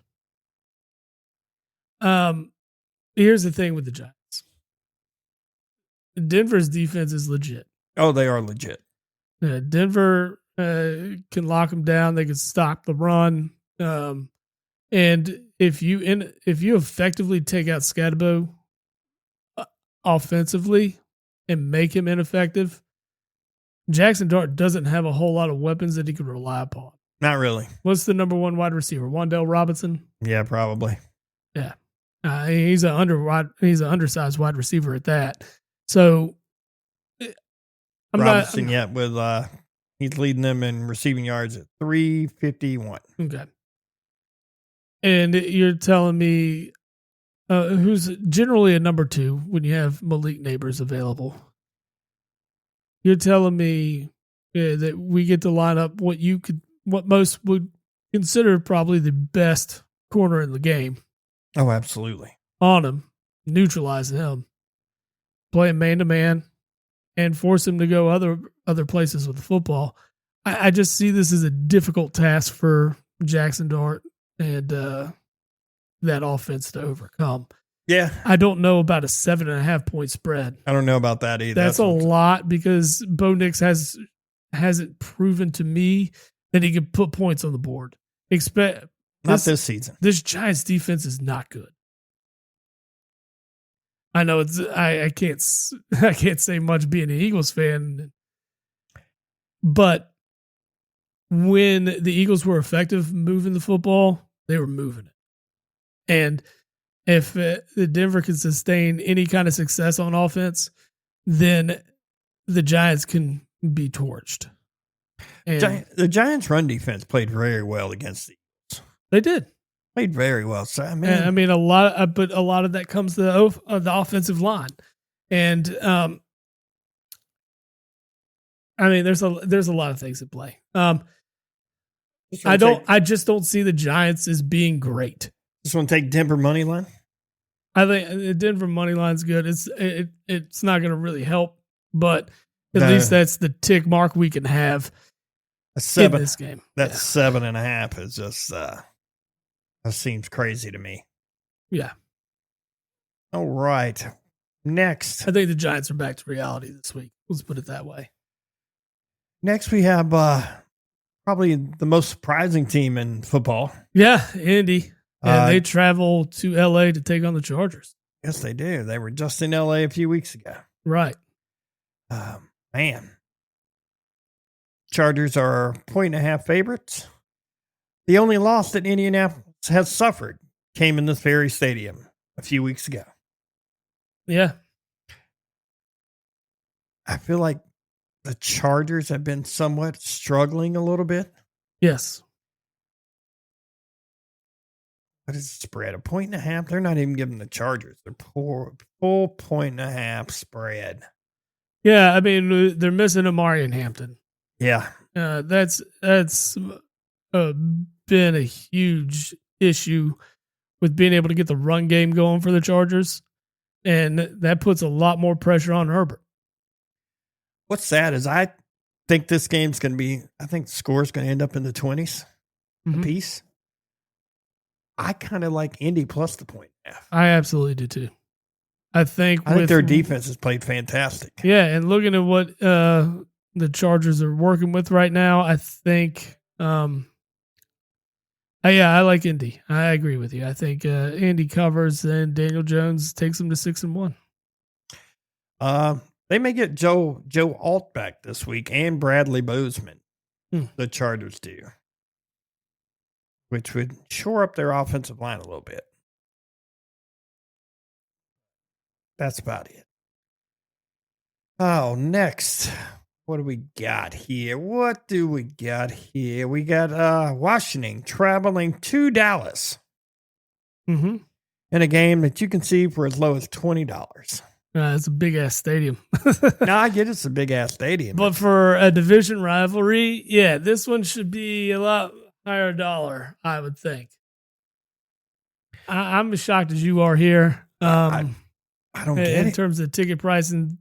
Here's the thing with the Giants. Denver's defense is legit. Oh, they are legit. Denver can lock them down. They can stop the run. And if you effectively take out Scatterbo offensively and make him ineffective, Jackson Dart doesn't have a whole lot of weapons that he could rely upon. Not really. What's the number 1 wide receiver? Wan'Dale Robinson? Yeah, probably. Yeah. He's an undersized wide receiver at that. So Robinson he's leading them in receiving yards at 351. Okay. And you're telling me who's generally a number 2 when you have Malik Neighbors available. You're telling me that we get to line up what most would consider probably the best corner in the game. Oh, absolutely. On him, neutralize him, play him man-to-man, and force him to go other places with the football. I just see this as a difficult task for Jackson Dart and that offense to overcome. Yeah. I don't know about a 7.5 point spread. I don't know about that either. That's a lot because Bo Nix has hasn't proven to me that he can put points on the board. Not this season. This Giants defense is not good. I know I can't say much being an Eagles fan, but when the Eagles were effective moving the football, they were moving it. And if the Denver can sustain any kind of success on offense, then the Giants can be torched. And The Giants' run defense played very well against the Eagles. they did. Played very well. So A lot of that comes to the offensive line, and there's a lot of things at play. I just don't see the Giants as being great. Just want to take Denver money line. I think the Denver money line's good. It's not going to really help, but at least that's the tick mark we can have in this game. That 7.5 is just that seems crazy to me. Yeah. All right. Next, I think the Giants are back to reality this week. Let's put it that way. Next, we have probably the most surprising team in football. Yeah, Indy. And they travel to L.A. to take on the Chargers. Yes, they do. They were just in L.A. a few weeks ago. Right. Man. Chargers are 1.5 favorites. The only loss that Indianapolis has suffered came in this very stadium a few weeks ago. Yeah. I feel like the Chargers have been somewhat struggling a little bit. Yes. What is the spread? 1.5? They're not even giving the Chargers their full 1.5 spread. Yeah, they're missing Amari and Hampton. Yeah. That's been a huge issue with being able to get the run game going for the Chargers, and that puts a lot more pressure on Herbert. What's sad is I think this game's going to be, I think the score's going to end up in the 20s apiece. I kind of like Indy plus the 1.5. I absolutely do too. I think their defense has played fantastic. Yeah, and looking at what the Chargers are working with right now, I think I like Indy. I agree with you. I think Indy covers and Daniel Jones takes them to 6-1. They may get Joe Alt back this week and Bradley Bozeman. The Chargers do, which would shore up their offensive line a little bit. That's about it. Oh, next. What do we got here? We got Washington traveling to Dallas in a game that you can see for as low as $20. It's a big-ass stadium. No, I get it's a big-ass stadium. But for a division rivalry, yeah, this one should be a lot higher dollar, I would think. I'm as shocked as you are here. I don't get it. In terms of ticket pricing,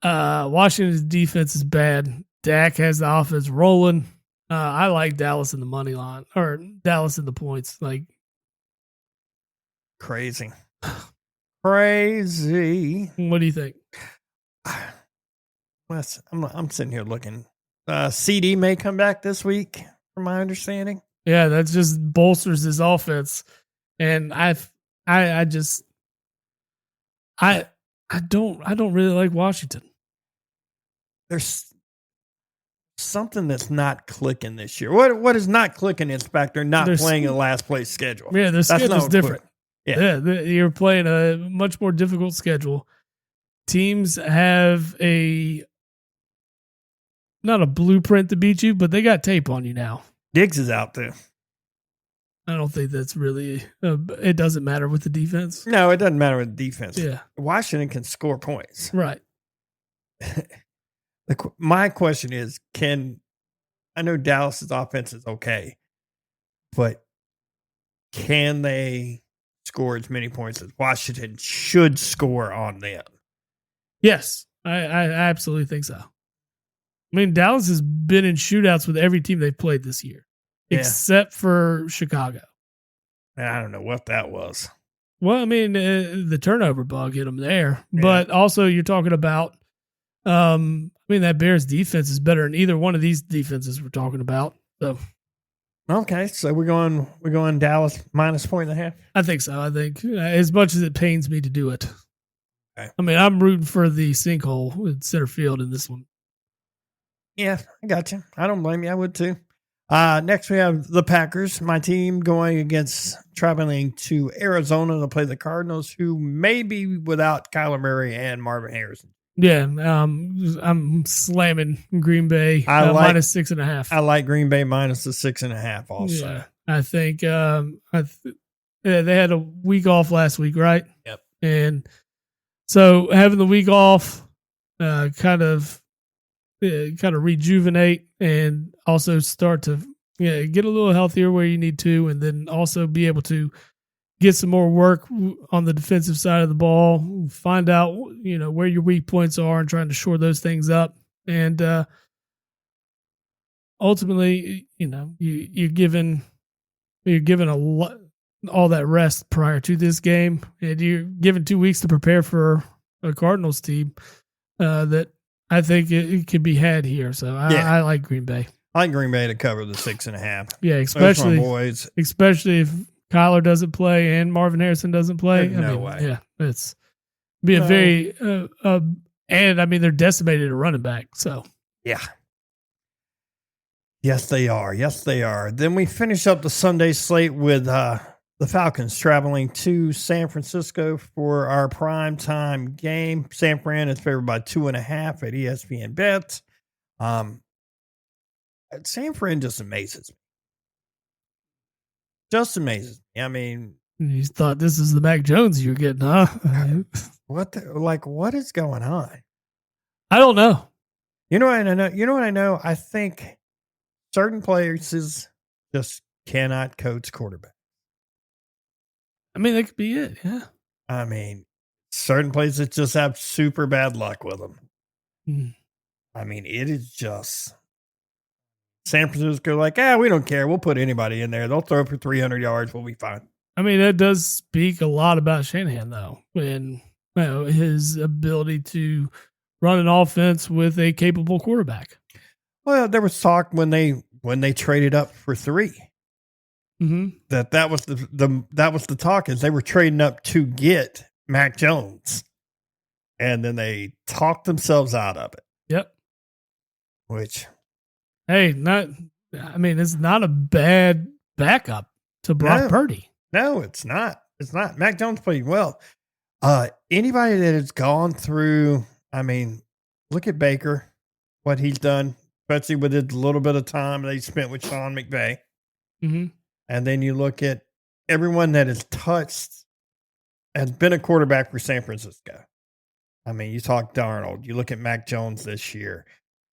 Washington's defense is bad. Dak has the offense rolling. I like Dallas in the money line, or Dallas in the points. Like crazy. Crazy. What do you think? I'm sitting here looking. CD may come back this week, from my understanding. Yeah, that just bolsters his offense, and I don't really like Washington. There's something that's not clicking this year. What is not clicking is back there not playing a last place schedule. Yeah, their schedule's different. Yeah, you're playing a much more difficult schedule. Teams have not a blueprint to beat you, but they got tape on you now. Diggs is out there. I don't think that's really it doesn't matter with the defense. No, it doesn't matter with the defense. Yeah. Washington can score points. Right. My question is, I know Dallas's offense is okay, but can they score as many points as Washington should score on them? Yes, I absolutely think so. I mean, Dallas has been in shootouts with every team they've played this year, except for Chicago. And I don't know what that was. Well, I mean, the turnover bug hit them there, but also you're talking about, I mean, that Bears defense is better than either one of these defenses we're talking about. So, okay, so we're going Dallas minus point and a half. I think so. I think as much as it pains me to do it. Okay. I mean, I'm rooting for the sinkhole in center field in this one. Yeah, I got you. I don't blame you. I would too. Next, we have the Packers, my team, going against traveling to Arizona to play the Cardinals, who may be without Kyler Murray and Marvin Harrison. Yeah, I'm slamming Green Bay minus 6.5. I like Green Bay minus the 6.5 also. Yeah, I think they had a week off last week, right? Yep. And so having the week off kind of rejuvenate and also start to get a little healthier where you need to, and then also be able to get some more work on the defensive side of the ball, find out, where your weak points are and trying to shore those things up. And ultimately, you're given a lot, all that rest prior to this game, and you're given 2 weeks to prepare for a Cardinals team that I think it could be had here. So I like Green Bay. I like Green Bay to cover the 6.5. Yeah, especially if Kyler doesn't play and Marvin Harrison doesn't play. No way. Yeah, it's be a very and I mean they're decimated at running back. So yeah. Yes, they are. Yes, they are. Then we finish up the Sunday slate with the Falcons traveling to San Francisco for our primetime game. San Fran is favored by 2.5 at ESPN Bet. San Fran just amazes me. Just amazes me. I mean, you thought this is the Mac Jones you're getting, huh? What is going on? I don't know. You know what I know? I think certain players just cannot coach quarterback. I mean, that could be it. Yeah. I mean, certain places just have super bad luck with them. I mean, it is just San Francisco like, we don't care. We'll put anybody in there. They'll throw for 300 yards. We'll be fine. I mean, that does speak a lot about Shanahan, though, and his ability to run an offense with a capable quarterback. Well, there was talk when they traded up for 3. Mm-hmm. That was the talk, is they were trading up to get Mac Jones, and then they talked themselves out of it. Yep. Which, hey, it's not a bad backup to Brock Purdy. No, it's not. It's not. Mac Jones played well. Anybody that has gone through, I mean, look at Baker, what he's done, especially with the little bit of time they spent with Sean McVay. Mm-hmm. And then you look at everyone that has been a quarterback for San Francisco. I mean, you talk Darnold. You look at Mac Jones this year.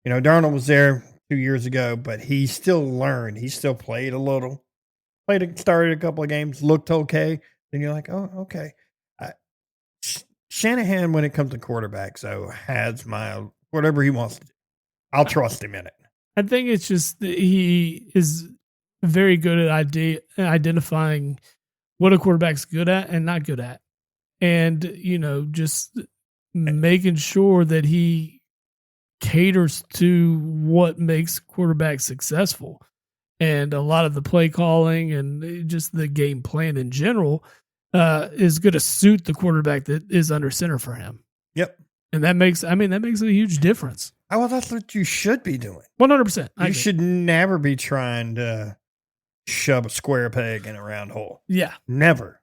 Darnold was there 2 years ago, but he still learned. He still played a little. Started a couple of games, looked okay. Then you're like, oh, okay. Shanahan, when it comes to quarterbacks, has whatever he wants to do. I'll trust him in it. I think it's just that he is very good at identifying what a quarterback's good at and not good at. And, just making sure that he caters to what makes quarterbacks successful. And a lot of the play calling and just the game plan in general is going to suit the quarterback that is under center for him. Yep. And that makes a huge difference. Well, that's what you should be doing. 100%. You should never be trying to shove a square peg in a round hole. Yeah. Never.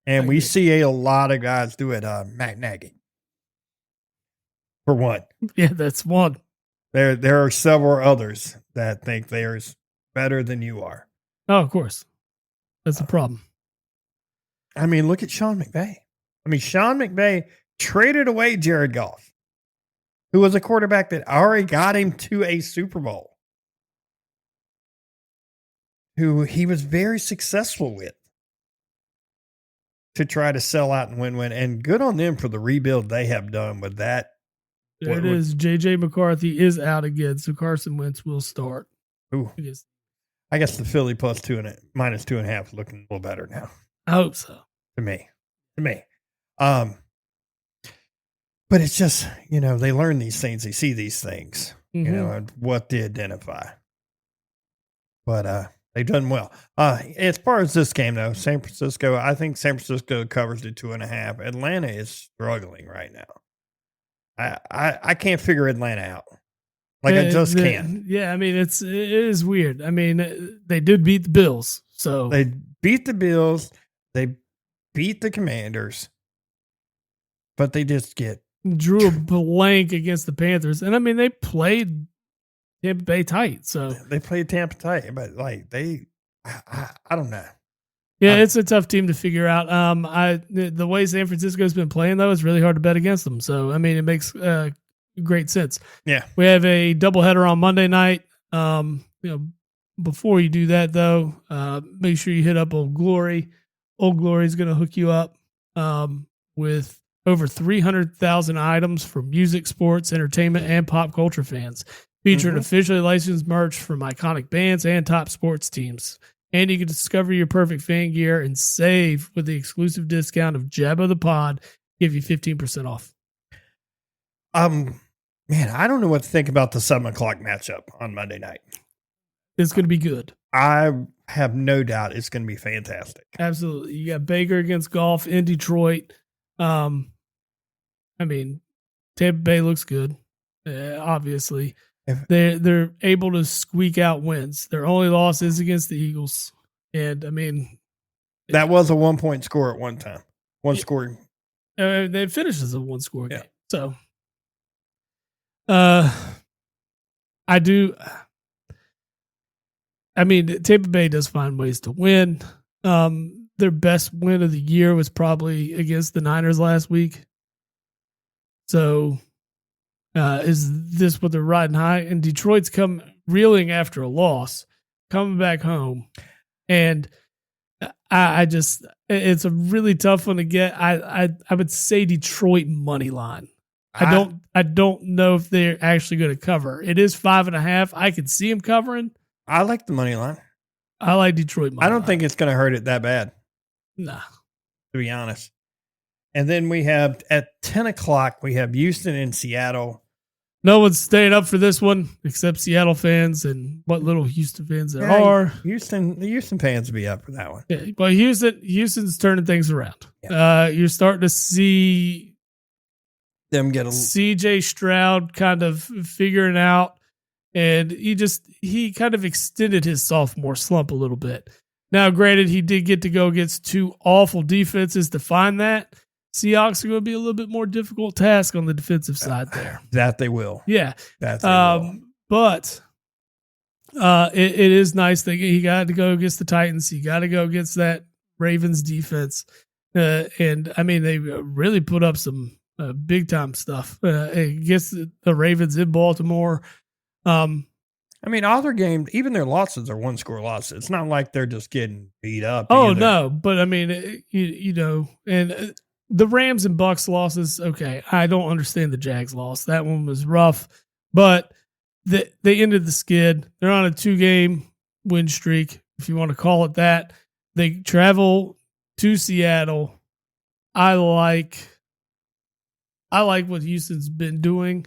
And we see a lot of guys do it. Matt Nagy. For one. Yeah, that's one. There are several others that think they're better than you are. Oh, of course. That's the problem. I mean, look at Sean McVay. Sean McVay traded away Jared Goff, who was a quarterback that already got him to a Super Bowl, who he was very successful with, to try to sell out and win. And good on them for the rebuild they have done with that. There it is. J.J. McCarthy is out again, so Carson Wentz will start. Ooh. I guess the Philly minus 2.5 is looking a little better now. I hope so. To me. But it's just, they learn these things. They see these things, Mhm. and what they identify. But they've done well. As far as this game, though, San Francisco, I think San Francisco covers the 2.5. Atlanta is struggling right now. I can't figure Atlanta out. Like, I just can't. Yeah, I mean, it is weird. I mean, they did beat the Bills, so They beat the Bills. They beat the Commanders. But they just drew a blank against the Panthers. And I mean, they played Tampa Bay tight, so they played Tampa tight, but like I don't know. yeah, it's a tough team to figure out. The way San Francisco's been playing though, it's really hard to bet against them. So I mean, it makes great sense. Yeah, we have a doubleheader on Monday night. Before you do that though, make sure you hit up Old Glory. Old Glory is going to hook you up with over 300,000 items for music, sports, entertainment, and pop culture fans, featuring officially licensed merch from iconic bands and top sports teams. And you can discover your perfect fan gear and save with the exclusive discount of Jabba the Pod, give you 15% off. Man, I don't know what to think about the 7:00 matchup on Monday night. It's going to be good. I have no doubt it's going to be fantastic. Absolutely. You got Baker against Goff in Detroit. I mean, Tampa Bay looks good. Obviously, they're able to squeak out wins. Their only loss is against the Eagles, and I mean, that was a 1-point score at one time. One score. They finished as a 1-score game. So, I do. I mean, Tampa Bay does find ways to win. Their best win of the year was probably against the Niners last week. So, is this what they're riding high? And Detroit's come reeling after a loss, coming back home. And I just, it's a really tough one to get. I would say Detroit money line. I don't know if they're actually going to cover. It is 5.5. I could see them covering. I like the money line. I like Detroit money I don't line. think it's going to hurt it that bad. Nah. To be honest. And then we have at 10:00, we have Houston and Seattle. No one's staying up for this one except Seattle fans and what little Houston fans there are. The Houston fans will be up for that one. Yeah, but Houston's turning things around. Yeah. You're starting to see them get a CJ Stroud kind of figuring out, and he kind of extended his sophomore slump a little bit. Now, granted, he did get to go against two awful defenses to find that. Seahawks are going to be a little bit more difficult task on the defensive side there. That they will. Yeah. That they will. But it is nice that he got to go against the Titans. He got to go against that Ravens defense. And, I mean, they really put up some big time stuff against the Ravens in Baltimore. I mean, all their games, even their losses are 1-score losses. It's not like they're just getting beat up. Oh, either. no. But, I mean, and the Rams and Bucks losses, okay, I don't understand the Jags loss. That one was rough. But they ended the skid. They're on a 2-game win streak, if you want to call it that. They travel to Seattle. I like what Houston's been doing.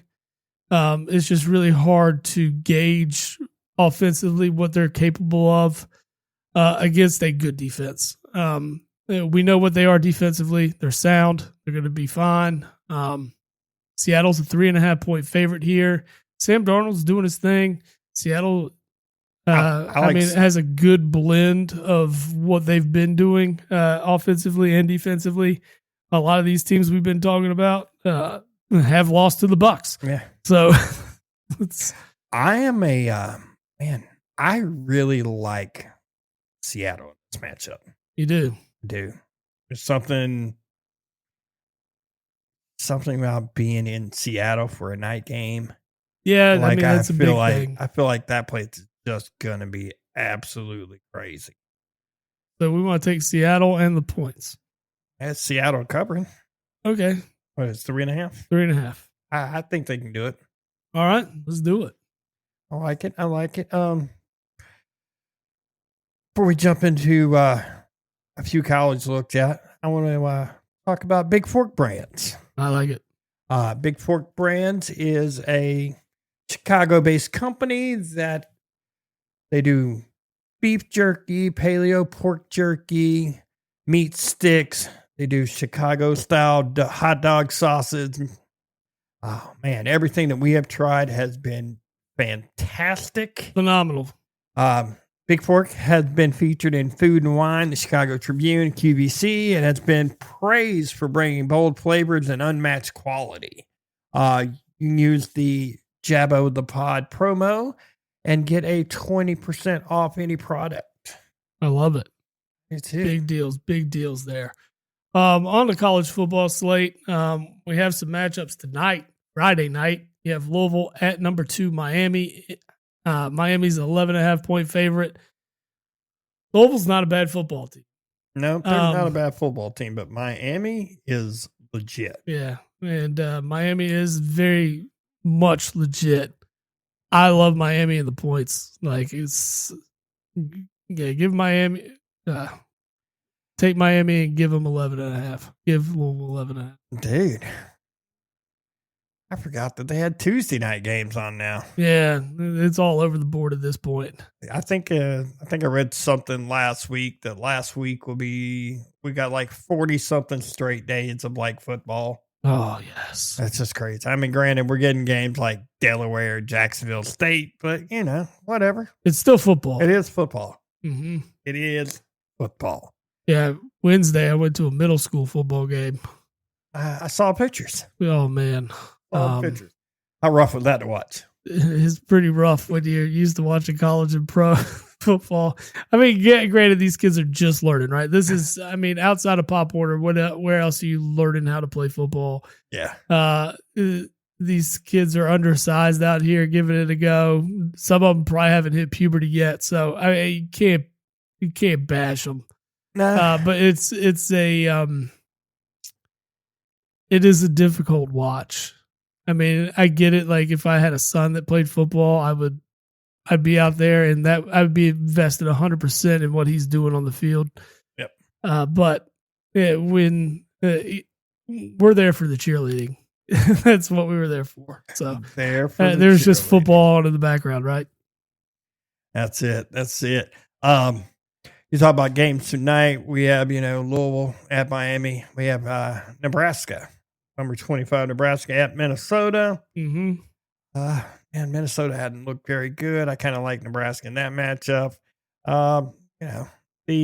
It's just really hard to gauge offensively what they're capable of against a good defense. We know what they are defensively. They're sound. They're going to be fine. Seattle's a 3.5-point favorite here. Sam Darnold's doing his thing. Seattle, it has a good blend of what they've been doing offensively and defensively. A lot of these teams we've been talking about have lost to the Bucks. Yeah. So I am I really like Seattle in this matchup. You do. There's something about being in Seattle for a night game. Yeah, like, I mean, that's a big thing. I feel like that place is just going to be absolutely crazy. So we want to take Seattle and the points. That's Seattle covering. Okay. What, it's 3.5? 3.5. I think they can do it. All right, let's do it. I like it. Before we jump into a few college looks at, I want to talk about Big Fork Brands. I like it. Big Fork Brands is a Chicago-based company that they do beef jerky, paleo pork jerky, meat sticks. They do Chicago-style hot dog sauces. Oh, man, everything that we have tried has been fantastic. Phenomenal. Big Fork has been featured in Food and Wine, the Chicago Tribune, QVC, and has been praised for bringing bold flavors and unmatched quality. You can use the Jabbo the Pod promo and get a 20% off any product. I love it. It's it. Big deals there. On the college football slate, we have some matchups tonight, Friday night. You have Louisville at number 2, Miami. Miami's an 11.5-point favorite. Louisville's not a bad football team. No, they're not a bad football team, but Miami is legit. Yeah, and Miami is very much legit. I love Miami and the points. Like, give Miami, take Miami and give them 11.5. Give Louisville 11.5. Dude, I forgot that they had Tuesday night games on now. Yeah, it's all over the board at this point. I think I read something last week that last week we got like 40 something straight days of like football. Oh yes, that's just crazy. I mean, granted, we're getting games like Delaware, Jacksonville State, but whatever. It's still football. It is football. Mm-hmm. It is football. Yeah, Wednesday I went to a middle school football game. I saw pictures. Oh man. Pictures. How rough was that to watch? It's pretty rough when you're used to watching college and pro football. I mean, granted, these kids are just learning, right? This is, I mean, outside of Pop Warner, where else are you learning how to play football? Yeah. These kids are undersized out here, giving it a go. Some of them probably haven't hit puberty yet, so I mean, you can't bash them. Nah. But it is a difficult watch. I mean, I get it. Like, if I had a son that played football, I'd be out there and I'd be invested 100% in what he's doing on the field. Yep. But when we're there for the cheerleading, that's what we were there for. So there's just football on in the background, right? That's it. You talk about games tonight. We have, Louisville at Miami. We have Nebraska. Number 25, Nebraska at Minnesota. Mm-hmm. Man, Minnesota hadn't looked very good. I kind of like Nebraska in that matchup. The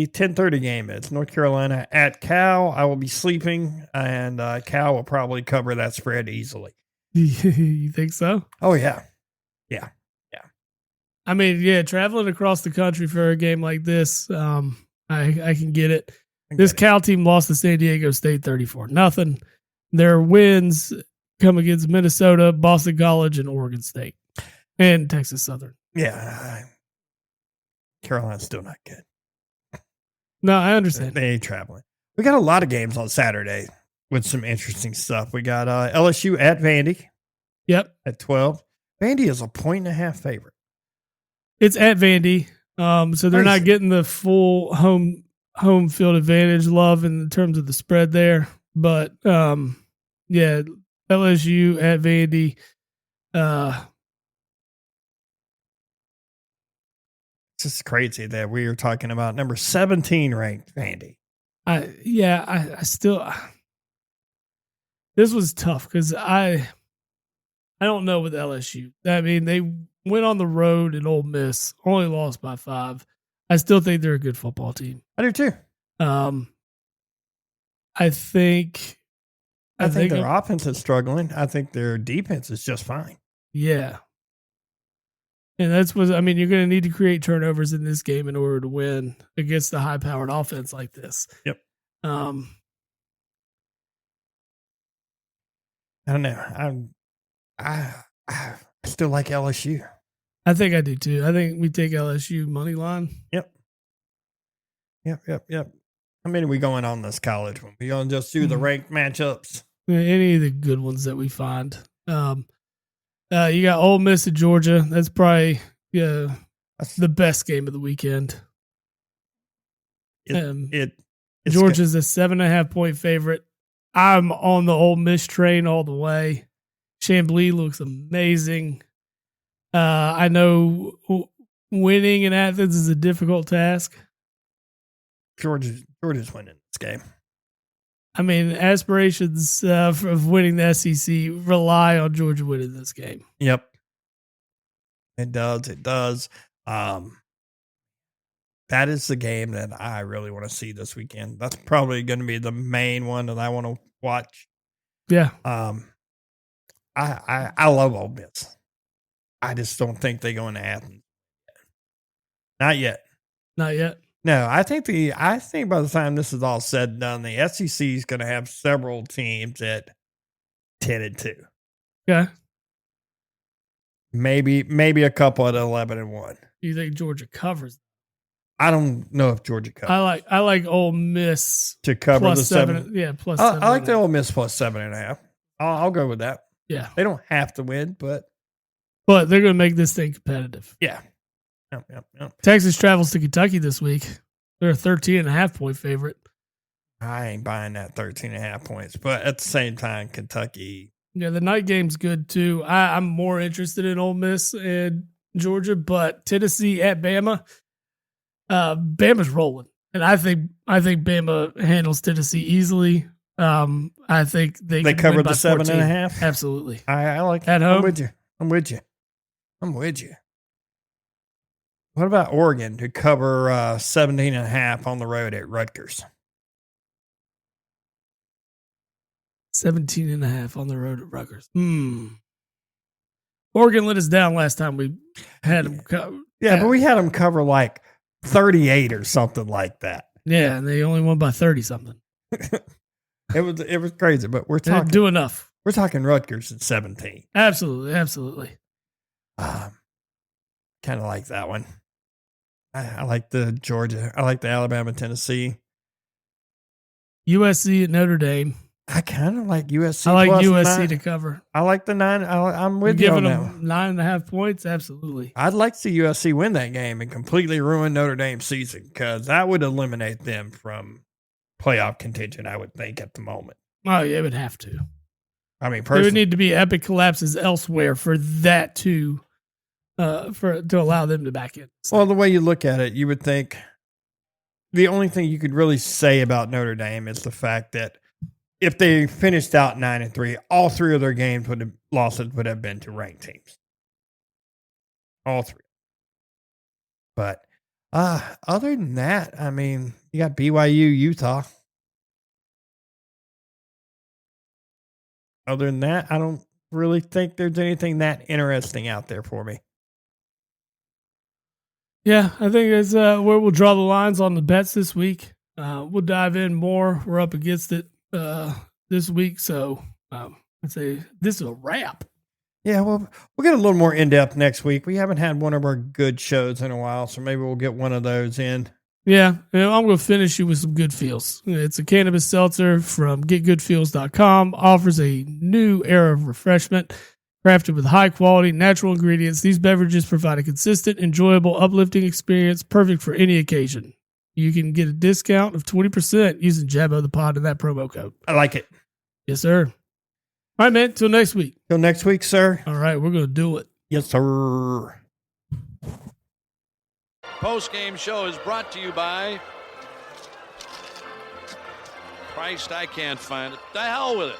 10:30 game, it's North Carolina at Cal. I will be sleeping, and Cal will probably cover that spread easily. You think so? Oh, yeah. I mean, yeah, traveling across the country for a game like this, I can get it. This Cal team lost to San Diego State 34-0. Their wins come against Minnesota, Boston College, and Oregon State, and Texas Southern. Yeah. Carolina's still not good. No, I understand. They ain't traveling. We got a lot of games on Saturday with some interesting stuff. We got LSU at Vandy. Yep. At 12. Vandy is a 1.5 favorite. It's at Vandy. So they're not getting the full home field advantage love in terms of the spread there. But yeah, LSU at Vandy. It's just crazy that we are talking about number 17 ranked Vandy. I still. This was tough because I don't know with LSU. I mean, they went on the road at Ole Miss, only lost by 5. I still think they're a good football team. I do too. I think their offense is struggling. I think their defense is just fine. Yeah. And that's what, I mean, you're going to need to create turnovers in this game in order to win against a high-powered offense like this. Yep. I don't know. I still like LSU. I think I do too. I think we take LSU money line. Yep. How many are we going on this college one? We going to just do the ranked matchups? Any of the good ones that we find. You got Ole Miss at Georgia. That's probably the best game of the weekend. Georgia's Georgia's a 7.5-point favorite I'm on the Ole Miss train all the way. Chambly looks amazing. I know winning in Athens is a difficult task. Georgia's winning this game. I mean, aspirations of winning the SEC rely on Georgia winning this game. Yep. It does. It does. That is the game that I really want to see this weekend. That's probably going to be the main one that I want to watch. Yeah. I love Ole Miss. I just don't think they go into Athens. Not yet. Not yet. No, I think by the time this is all said and done, the SEC is going to have several teams at 10-2. Yeah. Maybe a couple at 11-1. You think Georgia covers? I don't know if Georgia covers. I like Ole Miss to cover plus the 7. Yeah, plus I 7. like the Ole Miss plus 7.5. I'll go with that. Yeah, they don't have to win, but they're going to make this thing competitive. Yeah. Yep. Texas travels to Kentucky this week. They're a 13.5 point favorite. I ain't buying that 13.5 points, but at the same time, Kentucky. Yeah, the night game's good too. I'm more interested in Ole Miss and Georgia, but Tennessee at Bama. Bama's rolling, and I think Bama handles Tennessee easily. I think they covered the 7.5. Absolutely. I like at home. I'm with you. What about Oregon to cover 17.5 on the road at Rutgers? 17.5 on the road at Rutgers. Oregon let us down last time we had them cover. Yeah, but we had them cover like 38 or something like that. Yeah, and they only won by 30 something. It was crazy, but we're talking do enough. We're talking Rutgers at 17. Absolutely. Kind of like that one. I like the Georgia. I like the Alabama, Tennessee. USC at Notre Dame. I kind of like USC. I like plus USC 9. to cover. I like the 9. I'm with you on them 9.5 points. Absolutely. I'd like to see USC win that game and completely ruin Notre Dame's season because that would eliminate them from playoff contention, I would think, at the moment. Oh, yeah, it would have to. I mean, there would need to be epic collapses elsewhere for that to allow them to back in. So. Well, the way you look at it, you would think the only thing you could really say about Notre Dame is the fact that if they finished out 9-3, all 3 of their losses would have been to ranked teams. All 3. But other than that, I mean, you got BYU, Utah. Other than that, I don't really think there's anything that interesting out there for me. Yeah, I think that's where we'll draw the lines on the bets this week. We'll dive in more. We're up against it this week, so I'd say this is a wrap. Yeah, well, we'll get a little more in-depth next week. We haven't had one of our good shows in a while, so maybe we'll get one of those in. Yeah, I'm going to finish you with some Good Feels. It's a cannabis seltzer from getgoodfeels.com. Offers a new era of refreshment. Crafted with high-quality, natural ingredients, these beverages provide a consistent, enjoyable, uplifting experience perfect for any occasion. You can get a discount of 20% using Jabbo the Pod in that promo code. I like it. Yes, sir. All right, man. Till next week. Till next week, sir. All right, we're going to do it. Yes, sir. Post-game show is brought to you by Christ, I can't find it. The hell with it.